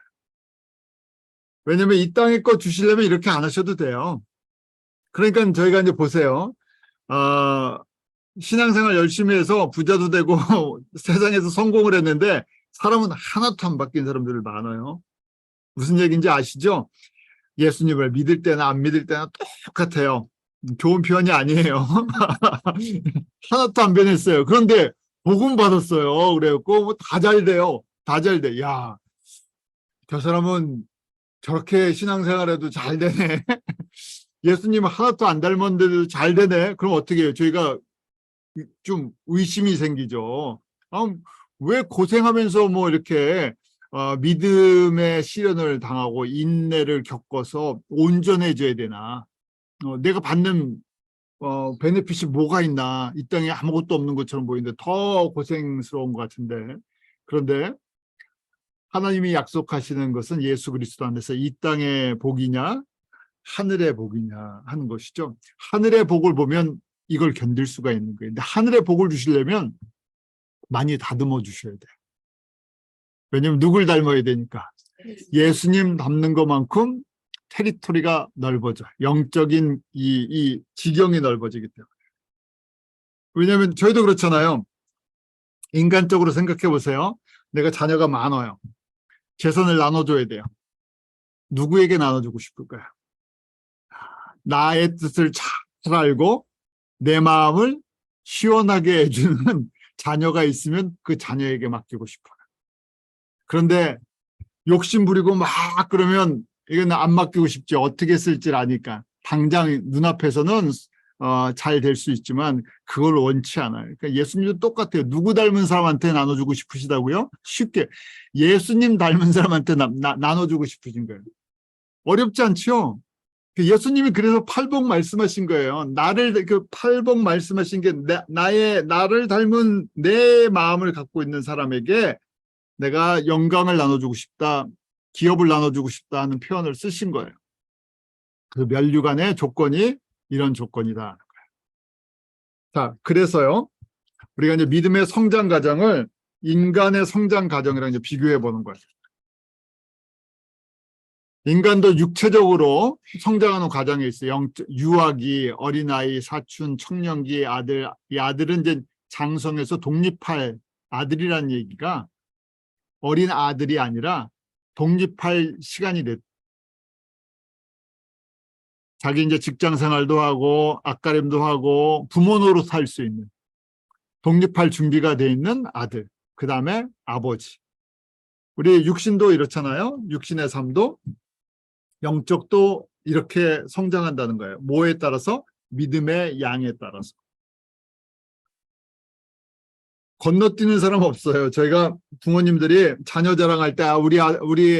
왜냐하면 이 땅의 거 주시려면 이렇게 안 하셔도 돼요. 그러니까 저희가 이제 보세요. 신앙생활 열심히 해서 부자도 되고 세상에서 성공을 했는데 사람은 하나도 안 바뀐 사람들 많아요. 무슨 얘기인지 아시죠? 예수님을 믿을 때나 안 믿을 때나 똑같아요. 좋은 표현이 아니에요. 하나도 안 변했어요. 그런데 복음 받았어요. 그래갖고 다 잘 돼요. 다 잘 돼. 야, 저 사람은 저렇게 신앙생활해도 잘 되네. 예수님 하나도 안 닮았는데도 잘 되네. 그럼 어떻게 해요? 저희가 좀 의심이 생기죠. 왜 고생하면서 뭐 이렇게 믿음의 시련을 당하고 인내를 겪어서 온전해져야 되나? 내가 받는 베네핏이 뭐가 있나? 이 땅에 아무것도 없는 것처럼 보이는데 더 고생스러운 것 같은데. 그런데 하나님이 약속하시는 것은 예수 그리스도 안에서 이 땅의 복이냐 하늘의 복이냐 하는 것이죠. 하늘의 복을 보면 이걸 견딜 수가 있는 거예요. 근데 하늘의 복을 주시려면 많이 다듬어 주셔야 돼요. 왜냐하면 누굴 닮아야 되니까. 예수님 닮는 것만큼 테리토리가 넓어져. 영적인 이 지경이 넓어지기 때문에. 왜냐하면 저희도 그렇잖아요. 인간적으로 생각해 보세요. 내가 자녀가 많아요. 재산을 나눠줘야 돼요. 누구에게 나눠주고 싶을까요? 나의 뜻을 잘 알고 내 마음을 시원하게 해주는 자녀가 있으면 그 자녀에게 맡기고 싶어요. 그런데 욕심 부리고 막 그러면 이건 안 맡기고 싶지. 어떻게 쓸지 아니까. 당장 눈앞에서는 잘 될 수 있지만 그걸 원치 않아요. 그러니까 예수님도 똑같아요. 누구 닮은 사람한테 나눠주고 싶으시다고요? 쉽게 예수님 닮은 사람한테 나눠주고 싶으신 거예요. 어렵지 않죠? 예수님이 그래서 팔복 말씀하신 거예요. 그 팔복 말씀하신 게 나를 닮은 내 마음을 갖고 있는 사람에게 내가 영광을 나눠주고 싶다, 기업을 나눠주고 싶다 하는 표현을 쓰신 거예요. 그 면류관의 조건이 이런 조건이다. 자, 그래서요, 우리가 이제 믿음의 성장 과정을 인간의 성장 과정이랑 이제 비교해 보는 거예요. 인간도 육체적으로 성장하는 과정이 있어요. 유아기, 어린아이, 사춘, 청년기, 아들. 이 아들은 이제 장성해서 독립할 아들이라는 얘기가 어린 아들이 아니라 독립할 시간이 됐. 자기 이제 직장 생활도 하고 앞가림도 하고 부모 노릇 할 수 있는 독립할 준비가 돼 있는 아들. 그 다음에 아버지. 우리 육신도 이렇잖아요. 육신의 삶도 영적도 이렇게 성장한다는 거예요. 뭐에 따라서? 믿음의 양에 따라서. 건너뛰는 사람 없어요. 저희가 부모님들이 자녀 자랑할 때 우리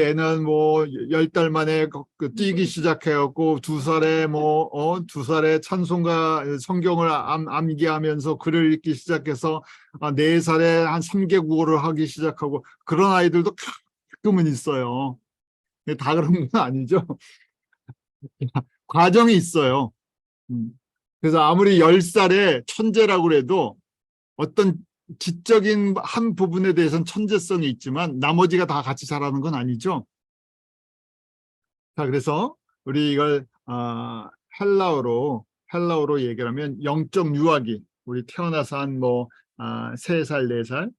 애는 뭐 10달 만에 뛰기 시작해갖고 2살에 2살에 찬송가 성경을 암기하면서 글을 읽기 시작해서 4살에 한 3개국어를 하기 시작하고 그런 아이들도 가끔은 있어요. 다 그런 건 아니죠. 과정이 있어요. 그래서 아무리 10살에 천재라고 해도 어떤 지적인 한 부분에 대해서는 천재성이 있지만 나머지가 다 같이 자라는 건 아니죠. 자, 그래서 우리 이걸 헬라어로 얘기하면 영적 유아기, 우리 태어나서 한 3살, 4살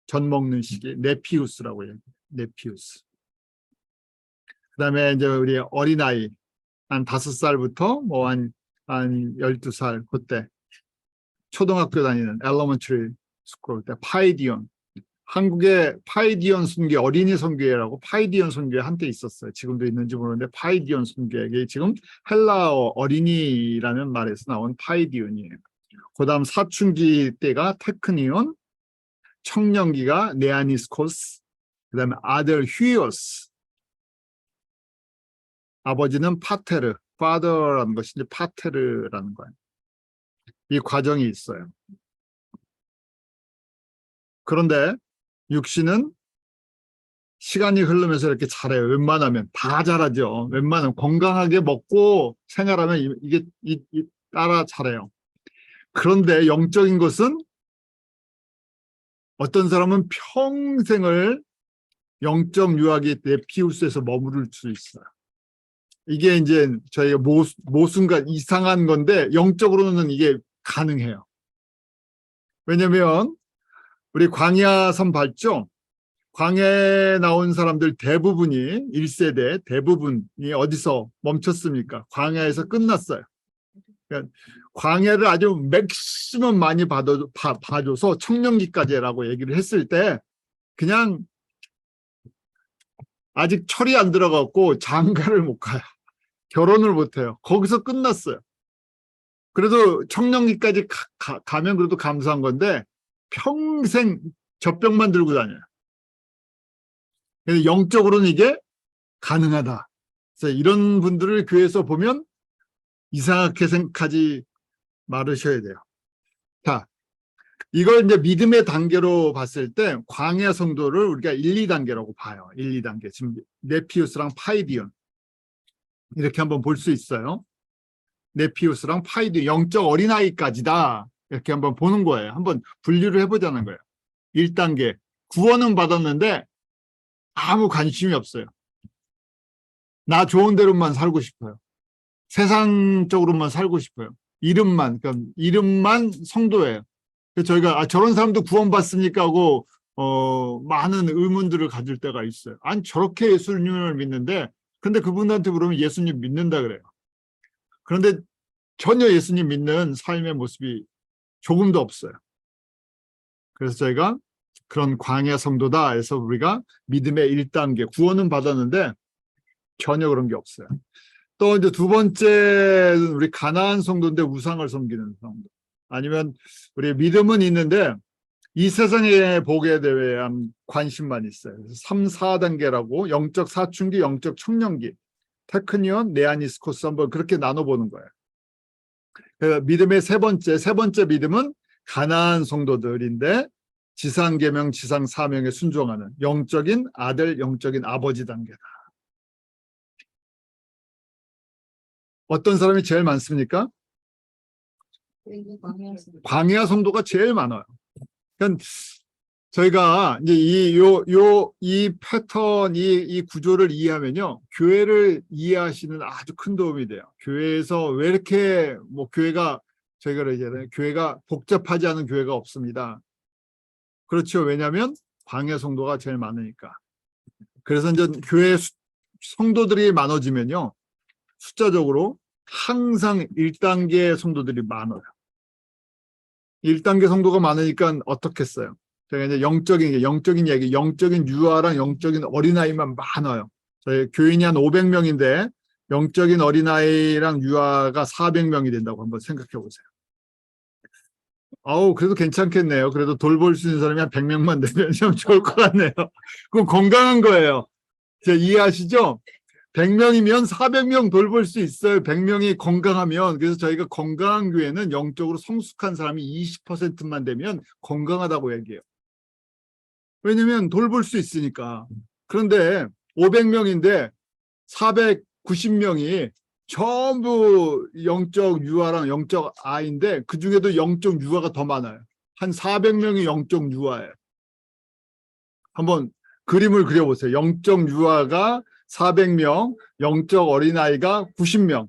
젖 먹는 시기, 네피우스라고 해요. 네피우스. 그다음에 이제 우리 어린아이 한 5살부터 한 12살 그때 초등학교 다니는 엘러먼트리 스쿨 때 파이디온, 한국의 파이디온 순교 어린이 선교회라고 파이디온 선교회 한때 있었어요. 지금도 있는지 모르는데 파이디온 선교회, 지금 헬라어 어린이라는 말에서 나온 파이디온이에요. 그다음 사춘기 때가 테크니온, 청년기가 네아니스코스, 그다음에 아들 휴이오스, 아버지는 파테르, father라는 것이 이제 파테르라는 거예요. 이 과정이 있어요. 그런데 육신은 시간이 흐르면서 이렇게 자라요. 웬만하면 다 자라죠. 웬만하면 건강하게 먹고 생활하면 이게 따라 자라요. 그런데 영적인 것은 어떤 사람은 평생을 영적 유아기 네피우스에서 머무를 수 있어요. 이게 이제 저희가 모순간 이상한 건데 영적으로는 이게 가능해요. 왜냐하면 우리 광야선 봤죠? 광야에 나온 사람들 대부분이 1세대 대부분이 어디서 멈췄습니까? 광야에서 끝났어요. 그러니까 광야를 아주 맥시멈 많이 봐줘서 청년기까지라고 얘기를 했을 때 그냥 아직 철이 안 들어갔고 장가를 못 가요. 결혼을 못해요. 거기서 끝났어요. 그래도 청년기까지 가면 그래도 감사한 건데 평생 젖병만 들고 다녀요. 그래서 영적으로는 이게 가능하다. 그래서 이런 분들을 교회에서 보면 이상하게 생각하지 말으셔야 돼요. 자, 이걸 이제 믿음의 단계로 봤을 때 광야 성도를 우리가 1, 2단계라고 봐요. 1, 2단계. 지금 네피우스랑 파이디온 이렇게 한번 볼 수 있어요. 네피우스랑 파이디온 영적 어린아이까지다. 이렇게 한번 보는 거예요. 한번 분류를 해보자는 거예요. 1단계 구원은 받았는데 아무 관심이 없어요. 나 좋은 대로만 살고 싶어요. 세상적으로만 살고 싶어요. 이름만, 그러니까 이름만 성도예요. 그래서 저희가 저런 사람도 구원받습니까 하고 많은 의문들을 가질 때가 있어요. 아니 저렇게 예수님을 믿는데 근데 그분한테 물으면 예수님 믿는다 그래요. 그런데 전혀 예수님 믿는 삶의 모습이 조금도 없어요. 그래서 저희가 그런 광야 성도다 해서 우리가 믿음의 1단계 구원은 받았는데 전혀 그런 게 없어요. 또 이제 두 번째 우리 가나안 성도인데 우상을 섬기는 성도. 아니면 우리 믿음은 있는데 이 세상의 복에 대한 관심만 있어요. 3, 4단계라고 영적 사춘기, 영적 청년기, 테크니온, 네아니스코스 한번 그렇게 나눠보는 거예요. 믿음의 세 번째 믿음은 가나안 성도들인데 지상계명, 지상사명에 순종하는 영적인 아들, 영적인 아버지 단계다. 어떤 사람이 제일 많습니까? 광야 성도가 제일 많아요. 그러니까 저희가 이제 이 패턴, 이 구조를 이해하면요, 교회를 이해하시는 아주 큰 도움이 돼요. 교회에서 왜 이렇게 교회가 저희가 얘기하잖아요. 교회가 복잡하지 않은 교회가 없습니다. 그렇죠. 왜냐하면 광야 성도가 제일 많으니까. 그래서 이제 교회 성도들이 많아지면요, 숫자적으로 항상 1단계 성도들이 많아요. 1단계 성도가 많으니까 어떻겠어요? 제가 이제 영적인 얘기, 영적인 유아랑 영적인 어린아이만 많아요. 저희 교인이 한 500명인데 영적인 어린아이랑 유아가 400명이 된다고 한번 생각해 보세요. 그래도 괜찮겠네요. 그래도 돌볼 수 있는 사람이 한 100명만 되면 좀 좋을 것 같네요. 그럼 건강한 거예요. 이해하시죠? 100명이면 400명 돌볼 수 있어요. 100명이 건강하면. 그래서 저희가 건강한 교회는 영적으로 성숙한 사람이 20%만 되면 건강하다고 얘기해요. 왜냐면 돌볼 수 있으니까. 그런데 500명인데 490명이 전부 영적 유아랑 영적 아인데 그중에도 영적 유아가 더 많아요. 한 400명이 영적 유아예요. 한번 그림을 그려보세요. 영적 유아가 400명, 영적 어린아이가 90명.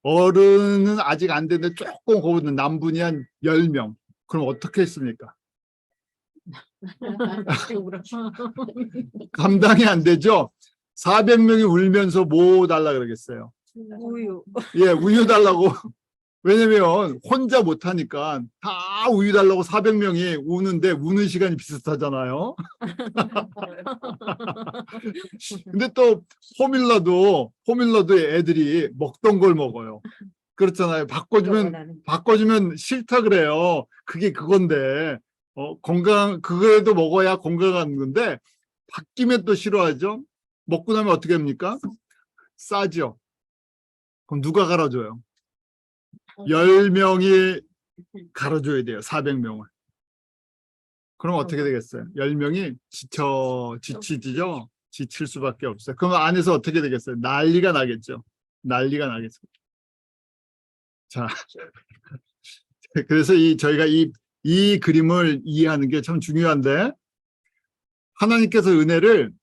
어른은 아직 안 되는데 조금 거보는 남분이 한 10명. 그럼 어떻게 했습니까? 감당이 안 되죠? 400명이 울면서 뭐 달라 그러겠어요? 우유. 예, 우유 달라고. 왜냐면 혼자 못하니까 다 우유 달라고 400명이 우는데 우는 시간이 비슷하잖아요. 근데 또 포뮬러도 애들이 먹던 걸 먹어요. 그렇잖아요. 바꿔주면 싫다 그래요. 그게 그건데 그거라도 먹어야 건강한 건데 바뀌면 또 싫어하죠. 먹고 나면 어떻게 합니까? 싸죠. 그럼 누가 갈아줘요? 10명이 갈아줘야 돼요. 400명을. 그럼 어떻게 되겠어요? 10명이 지치죠? 지칠 수밖에 없어요. 그럼 안에서 어떻게 되겠어요? 난리가 나겠죠. 난리가 나겠죠. 자, 그래서 저희가 이 그림을 이해하는 게 참 중요한데 하나님께서 은혜를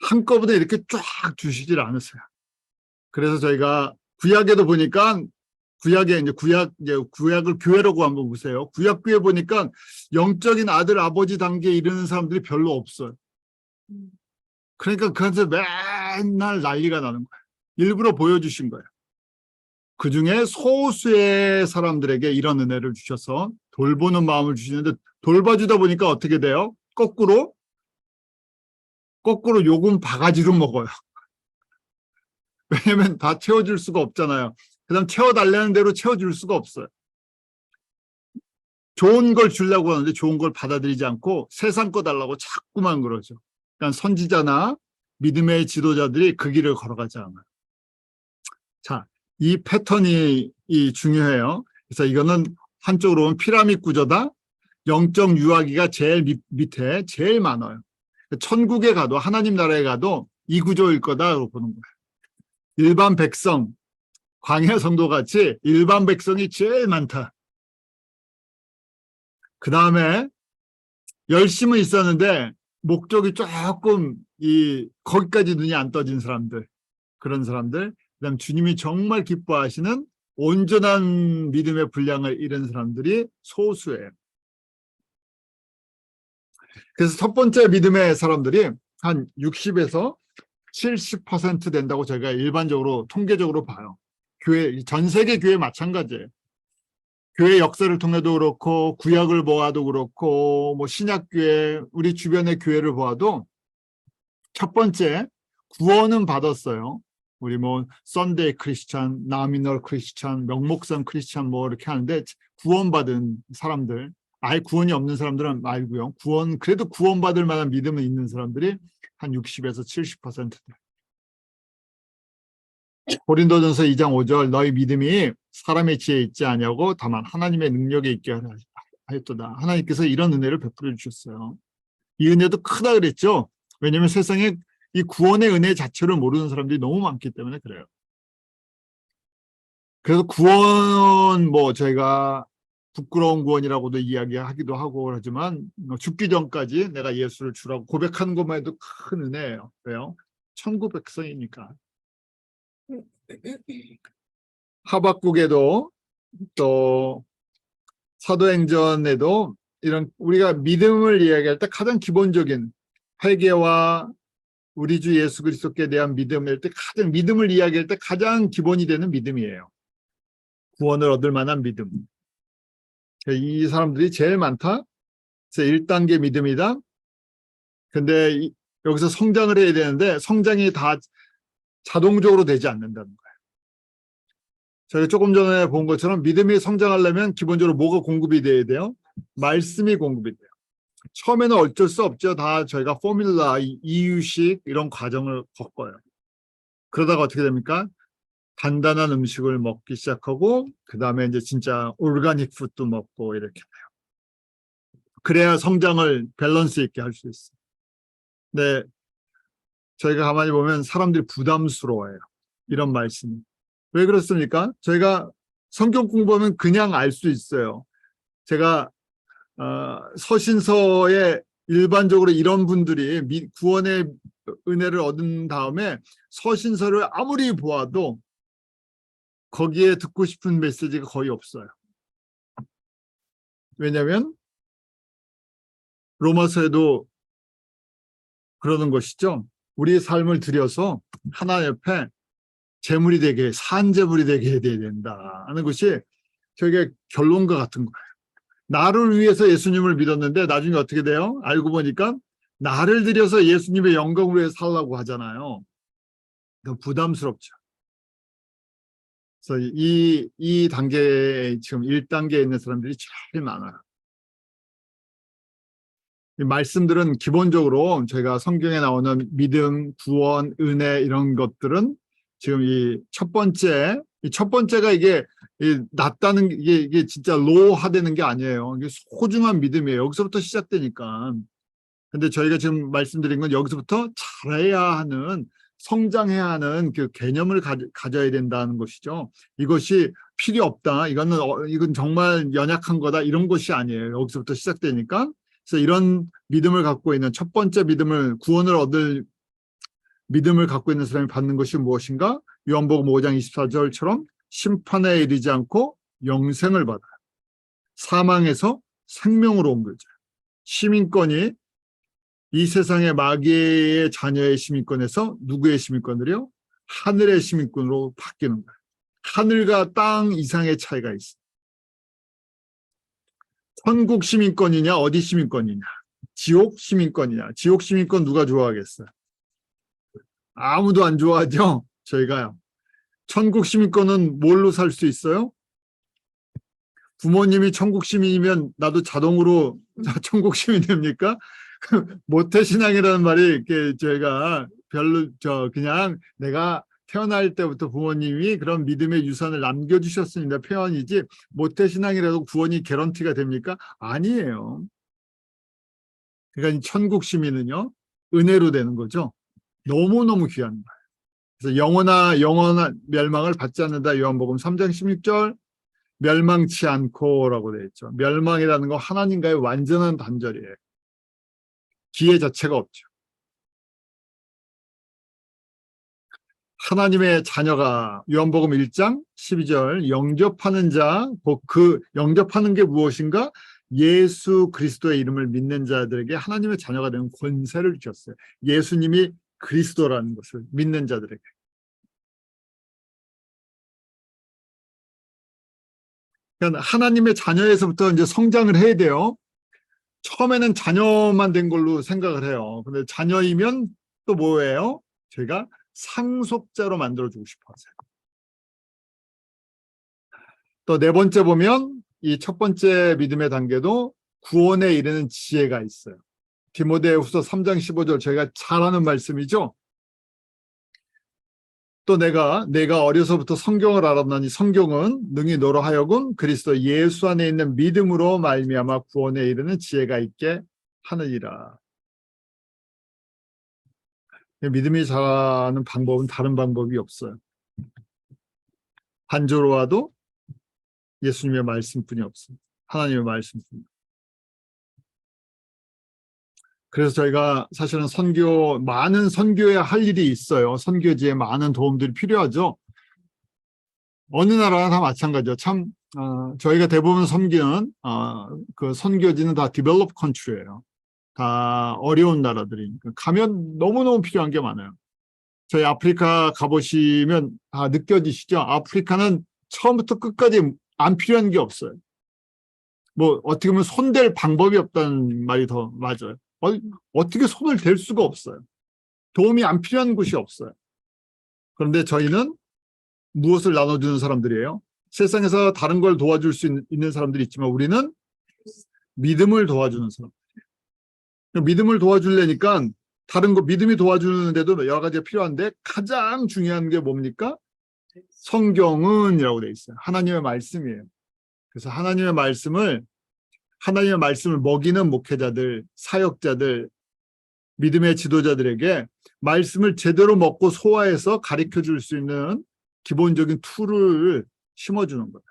한꺼번에 이렇게 쫙 주시질 않으세요. 그래서 저희가 구약에도 보니까 구약을 교회라고 한번 보세요. 구약 교회 보니까 영적인 아들 아버지 단계에 이르는 사람들이 별로 없어요. 그러니까 그한테 맨날 난리가 나는 거예요. 일부러 보여주신 거예요. 그중에 소수의 사람들에게 이런 은혜를 주셔서 돌보는 마음을 주시는데 돌봐주다 보니까 어떻게 돼요? 거꾸로 요금 바가지로 먹어요. 왜냐면 다 채워줄 수가 없잖아요. 그다음 채워달라는 대로 채워줄 수가 없어요. 좋은 걸 주려고 하는데 좋은 걸 받아들이지 않고 세상 거 달라고 자꾸만 그러죠. 그러니까 선지자나 믿음의 지도자들이 그 길을 걸어가지 않아요. 자, 이 패턴이 중요해요. 그래서 이거는 한쪽으로 보면 피라미드 구조다. 영적 유아기가 제일 밑에 제일 많아요. 천국에 가도 하나님 나라에 가도 이 구조일 거다라고 보는 거예요. 일반 백성, 광야 성도 같이 일반 백성이 제일 많다. 그 다음에 열심은 있었는데 목적이 조금 거기까지 눈이 안 떠진 사람들, 그런 사람들, 그다음 주님이 정말 기뻐하시는 온전한 믿음의 분량을 잃은 사람들이 소수예요. 그래서 첫 번째 믿음의 사람들이 한 60에서 70% 된다고 저희가 일반적으로 통계적으로 봐요. 교회, 전 세계 교회 마찬가지예요. 교회 역사를 통해도 그렇고 구약을 보아도 그렇고 뭐 신약교회, 우리 주변의 교회를 보아도 첫 번째 구원은 받았어요. 우리 뭐 썬데이 크리스찬, 나미널 크리스찬, 명목상 크리스찬 뭐 이렇게 하는데 구원받은 사람들, 아예 구원이 없는 사람들은 말고요. 그래도 구원받을 만한 믿음은 있는 사람들이 한 60에서 70%. 고린도전서 2장 5절 너희 믿음이 사람의 지혜에 있지 아니하고 다만 하나님의 능력에 있게 하였도다. 하나님께서 이런 은혜를 베풀어 주셨어요. 이 은혜도 크다 그랬죠. 왜냐하면 세상에 이 구원의 은혜 자체를 모르는 사람들이 너무 많기 때문에 그래요. 그래서 구원 저희가 부끄러운 구원이라고도 이야기하기도 하고 하지만 죽기 전까지 내가 예수를 주라고 고백하는 것만 해도 큰 은혜예요. 왜요? 천국 백성이니까. 하박국에도 또 사도행전에도 이런 우리가 믿음을 이야기할 때 가장 기본적인 회개와 우리 주 예수 그리스도께 대한 믿음을 이야기할 때 가장 기본이 되는 믿음이에요. 구원을 얻을 만한 믿음. 이 사람들이 제일 많다. 그래서 1단계 믿음이다. 근데 여기서 성장을 해야 되는데 성장이 다 자동적으로 되지 않는다는 거예요. 저희가 조금 전에 본 것처럼 믿음이 성장하려면 기본적으로 뭐가 공급이 돼야 돼요? 말씀이 공급이 돼요. 처음에는 어쩔 수 없죠. 다 저희가 포뮬라, 이유식 이런 과정을 겪어요. 그러다가 어떻게 됩니까? 단단한 음식을 먹기 시작하고 그 다음에 이제 진짜 오르가닉 푸드도 먹고 이렇게 돼요. 그래야 성장을 밸런스 있게 할 수 있어요. 근데 저희가 가만히 보면 사람들이 부담스러워해요. 이런 말씀이. 왜 그렇습니까? 저희가 성경 공부하면 그냥 알 수 있어요. 제가 서신서에 일반적으로 이런 분들이 구원의 은혜를 얻은 다음에 서신서를 아무리 보아도 거기에 듣고 싶은 메시지가 거의 없어요. 왜냐하면 로마서에도 그러는 것이죠. 우리의 삶을 들여서 하나님 옆에 제물이 되게 산제물이 되게 해야 된다 하는 것이 저게 결론과 같은 거예요. 나를 위해서 예수님을 믿었는데 나중에 어떻게 돼요? 알고 보니까 나를 들여서 예수님의 영광을 위해 살라고 하잖아요. 부담스럽죠. 그래서 이 단계에 지금 1단계에 있는 사람들이 제일 많아요. 이 말씀들은 기본적으로 저희가 성경에 나오는 믿음, 구원, 은혜 이런 것들은 지금 이 첫 번째가 이게 낮다는 이게 진짜 로우하다는 게 아니에요. 이게 소중한 믿음이에요. 여기서부터 시작되니까. 근데 저희가 지금 말씀드린 건 여기서부터 잘해야 하는 성장해야 하는 그 개념을 가져야 된다는 것이죠. 이것이 필요 없다. 이건 정말 연약한 거다. 이런 것이 아니에요. 여기서부터 시작되니까. 그래서 이런 믿음을 갖고 있는 첫 번째 구원을 얻을 믿음을 갖고 있는 사람이 받는 것이 무엇인가? 요한복음 5장 24절처럼 심판에 이르지 않고 영생을 받아요. 사망에서 생명으로 옮겨져요. 시민권이 이 세상의 마귀의 자녀의 시민권에서 누구의 시민권으로요? 하늘의 시민권으로 바뀌는 거예요. 하늘과 땅 이상의 차이가 있어요. 천국 시민권이냐 어디 시민권이냐, 지옥 시민권이냐. 지옥 시민권 누가 좋아하겠어요? 아무도 안 좋아하죠. 저희가요. 천국 시민권은 뭘로 살 수 있어요? 부모님이 천국 시민이면 나도 자동으로 천국 시민 됩니까? 모태신앙이라는 말이 이렇게 저희가 별로 그냥 내가 태어날 때부터 부모님이 그런 믿음의 유산을 남겨주셨습니다. 표현이지 모태신앙이라도 구원이 개런티가 됩니까? 아니에요. 그러니까 천국 시민은요 은혜로 되는 거죠. 너무너무 귀한 거예요. 그래서 영원한 멸망을 받지 않는다. 요한복음 3장 16절 멸망치 않고라고 되어 있죠. 멸망이라는 건 하나님과의 완전한 단절이에요. 기회 자체가 없죠. 하나님의 자녀가 요한복음 1장 12절 영접하는 자, 그 영접하는 게 무엇인가? 예수 그리스도의 이름을 믿는 자들에게 하나님의 자녀가 되는 권세를 주셨어요. 예수님이 그리스도라는 것을 믿는 자들에게. 그러니까 하나님의 자녀에서부터 이제 성장을 해야 돼요. 처음에는 자녀만 된 걸로 생각을 해요. 근데 자녀이면 또 뭐예요? 제가 상속자로 만들어주고 싶어 하세요. 또 네 번째 보면 이 첫 번째 믿음의 단계도 구원에 이르는 지혜가 있어요. 디모데후서 3장 15절 저희가 잘 아는 말씀이죠. 또 내가 어려서부터 성경을 알았나니 성경은 능히 너로 하여금 그리스도 예수 안에 있는 믿음으로 말미암아 구원에 이르는 지혜가 있게 하느니라. 믿음이 자라는 방법은 다른 방법이 없어요. 한조로와도 예수님의 말씀뿐이 없습니다. 하나님의 말씀뿐. 그래서 저희가 사실은 많은 선교에 할 일이 있어요. 선교지에 많은 도움들이 필요하죠. 어느 나라나 다 마찬가지죠. 참 저희가 대부분 섬기는 그 선교지는 다 developed country예요. 다 어려운 나라들이니까 가면 너무너무 필요한 게 많아요. 저희 아프리카 가보시면 다 느껴지시죠? 아프리카는 처음부터 끝까지 안 필요한 게 없어요. 뭐 어떻게 보면 손댈 방법이 없다는 말이 더 맞아요. 어떻게 손을 댈 수가 없어요. 도움이 안 필요한 곳이 없어요. 그런데 저희는 무엇을 나눠주는 사람들이에요? 세상에서 다른 걸 도와줄 수 있는 사람들이 있지만 우리는 믿음을 도와주는 사람. 믿음을 도와주려니까 다른 거 믿음이 도와주는데도 여러 가지가 필요한데 가장 중요한 게 뭡니까? 성경은이라고 돼 있어요. 하나님의 말씀이에요. 그래서 하나님의 말씀을 먹이는 목회자들, 사역자들, 믿음의 지도자들에게 말씀을 제대로 먹고 소화해서 가르쳐 줄 수 있는 기본적인 툴을 심어주는 거예요.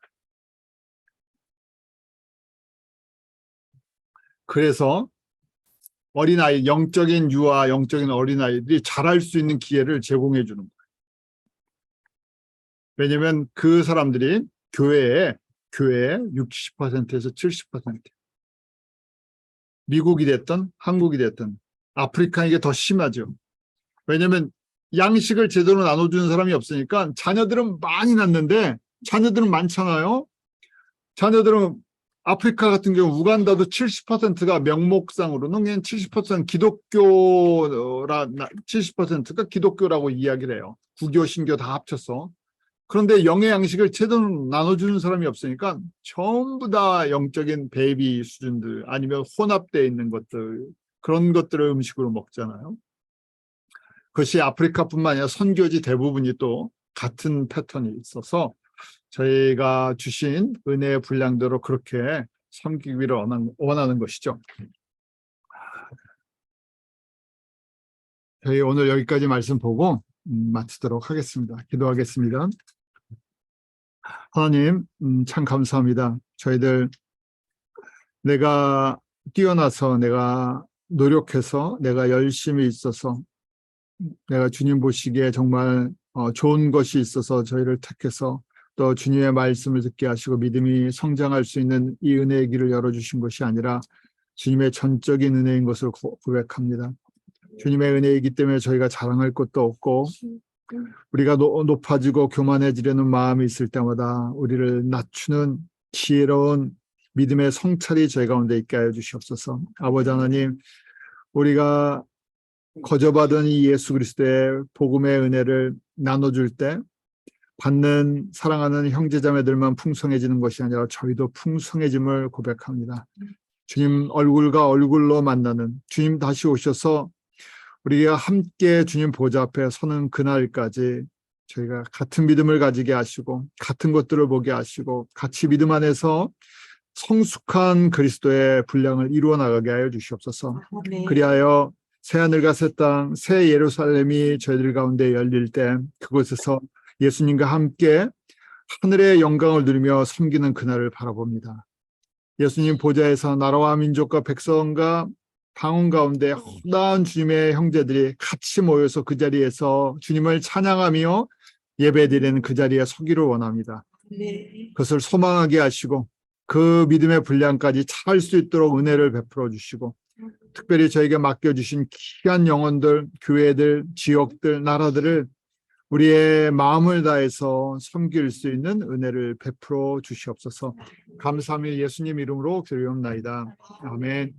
그래서 어린아이, 영적인 유아, 영적인 어린아이들이 자랄 수 있는 기회를 제공해 주는 거예요. 왜냐하면 그 사람들이 교회의 60%에서 70%. 미국이 됐든 한국이 됐든 아프리카에게 더 심하죠. 왜냐하면 양식을 제대로 나눠주는 사람이 없으니까 자녀들은 많이 낳는데 자녀들은 많잖아요. 자녀들은 아프리카 같은 경우 우간다도 70%가 명목상으로는 그냥 70% 기독교라 70%가 기독교라고 이야기를 해요. 구교, 신교 다 합쳐서. 그런데 영의 양식을 제대로 나눠주는 사람이 없으니까 전부 다 영적인 베이비 수준들 아니면 혼합되어 있는 것들 그런 것들을 음식으로 먹잖아요. 그것이 아프리카뿐만 아니라 선교지 대부분이 또 같은 패턴이 있어서 저희가 주신 은혜의 분량대로 그렇게 섬기기를 원하는 것이죠. 저희 오늘 여기까지 말씀 보고 마치도록 하겠습니다. 기도하겠습니다. 하나님 참 감사합니다. 저희들 내가 뛰어나서 내가 노력해서 내가 열심히 있어서 내가 주님 보시기에 정말 좋은 것이 있어서 저희를 택해서 또 주님의 말씀을 듣게 하시고 믿음이 성장할 수 있는 이 은혜의 길을 열어주신 것이 아니라 주님의 전적인 은혜인 것을 고백합니다. 주님의 은혜이기 때문에 저희가 자랑할 것도 없고 우리가 높아지고 교만해지려는 마음이 있을 때마다 우리를 낮추는 지혜로운 믿음의 성찰이 저희 가운데 있게 하여 주시옵소서. 아버지 하나님, 우리가 거저받은 이 예수 그리스도의 복음의 은혜를 나눠줄 때 받는 사랑하는 형제자매들만 풍성해지는 것이 아니라 저희도 풍성해짐을 고백합니다. 주님 얼굴과 얼굴로 만나는, 주님 다시 오셔서 우리가 함께 주님 보좌 앞에 서는 그날까지 저희가 같은 믿음을 가지게 하시고 같은 것들을 보게 하시고 같이 믿음 안에서 성숙한 그리스도의 분량을 이루어 나가게 하여 주시옵소서. 그리하여 새하늘과 새 땅, 새 예루살렘이 저희들 가운데 열릴 때 그곳에서 예수님과 함께 하늘의 영광을 누리며 섬기는 그날을 바라봅니다. 예수님 보좌에서 나라와 민족과 백성과 방언 가운데 허다한 주님의 형제들이 같이 모여서 그 자리에서 주님을 찬양하며 예배드리는 그 자리에 서기를 원합니다. 그것을 소망하게 하시고 그 믿음의 분량까지 찰 수 있도록 은혜를 베풀어 주시고 특별히 저에게 맡겨주신 귀한 영혼들, 교회들, 지역들, 나라들을 우리의 마음을 다해서 섬길 수 있는 은혜를 베풀어 주시옵소서. 감사하며 예수님 이름으로 기도하옵나이다. 아멘.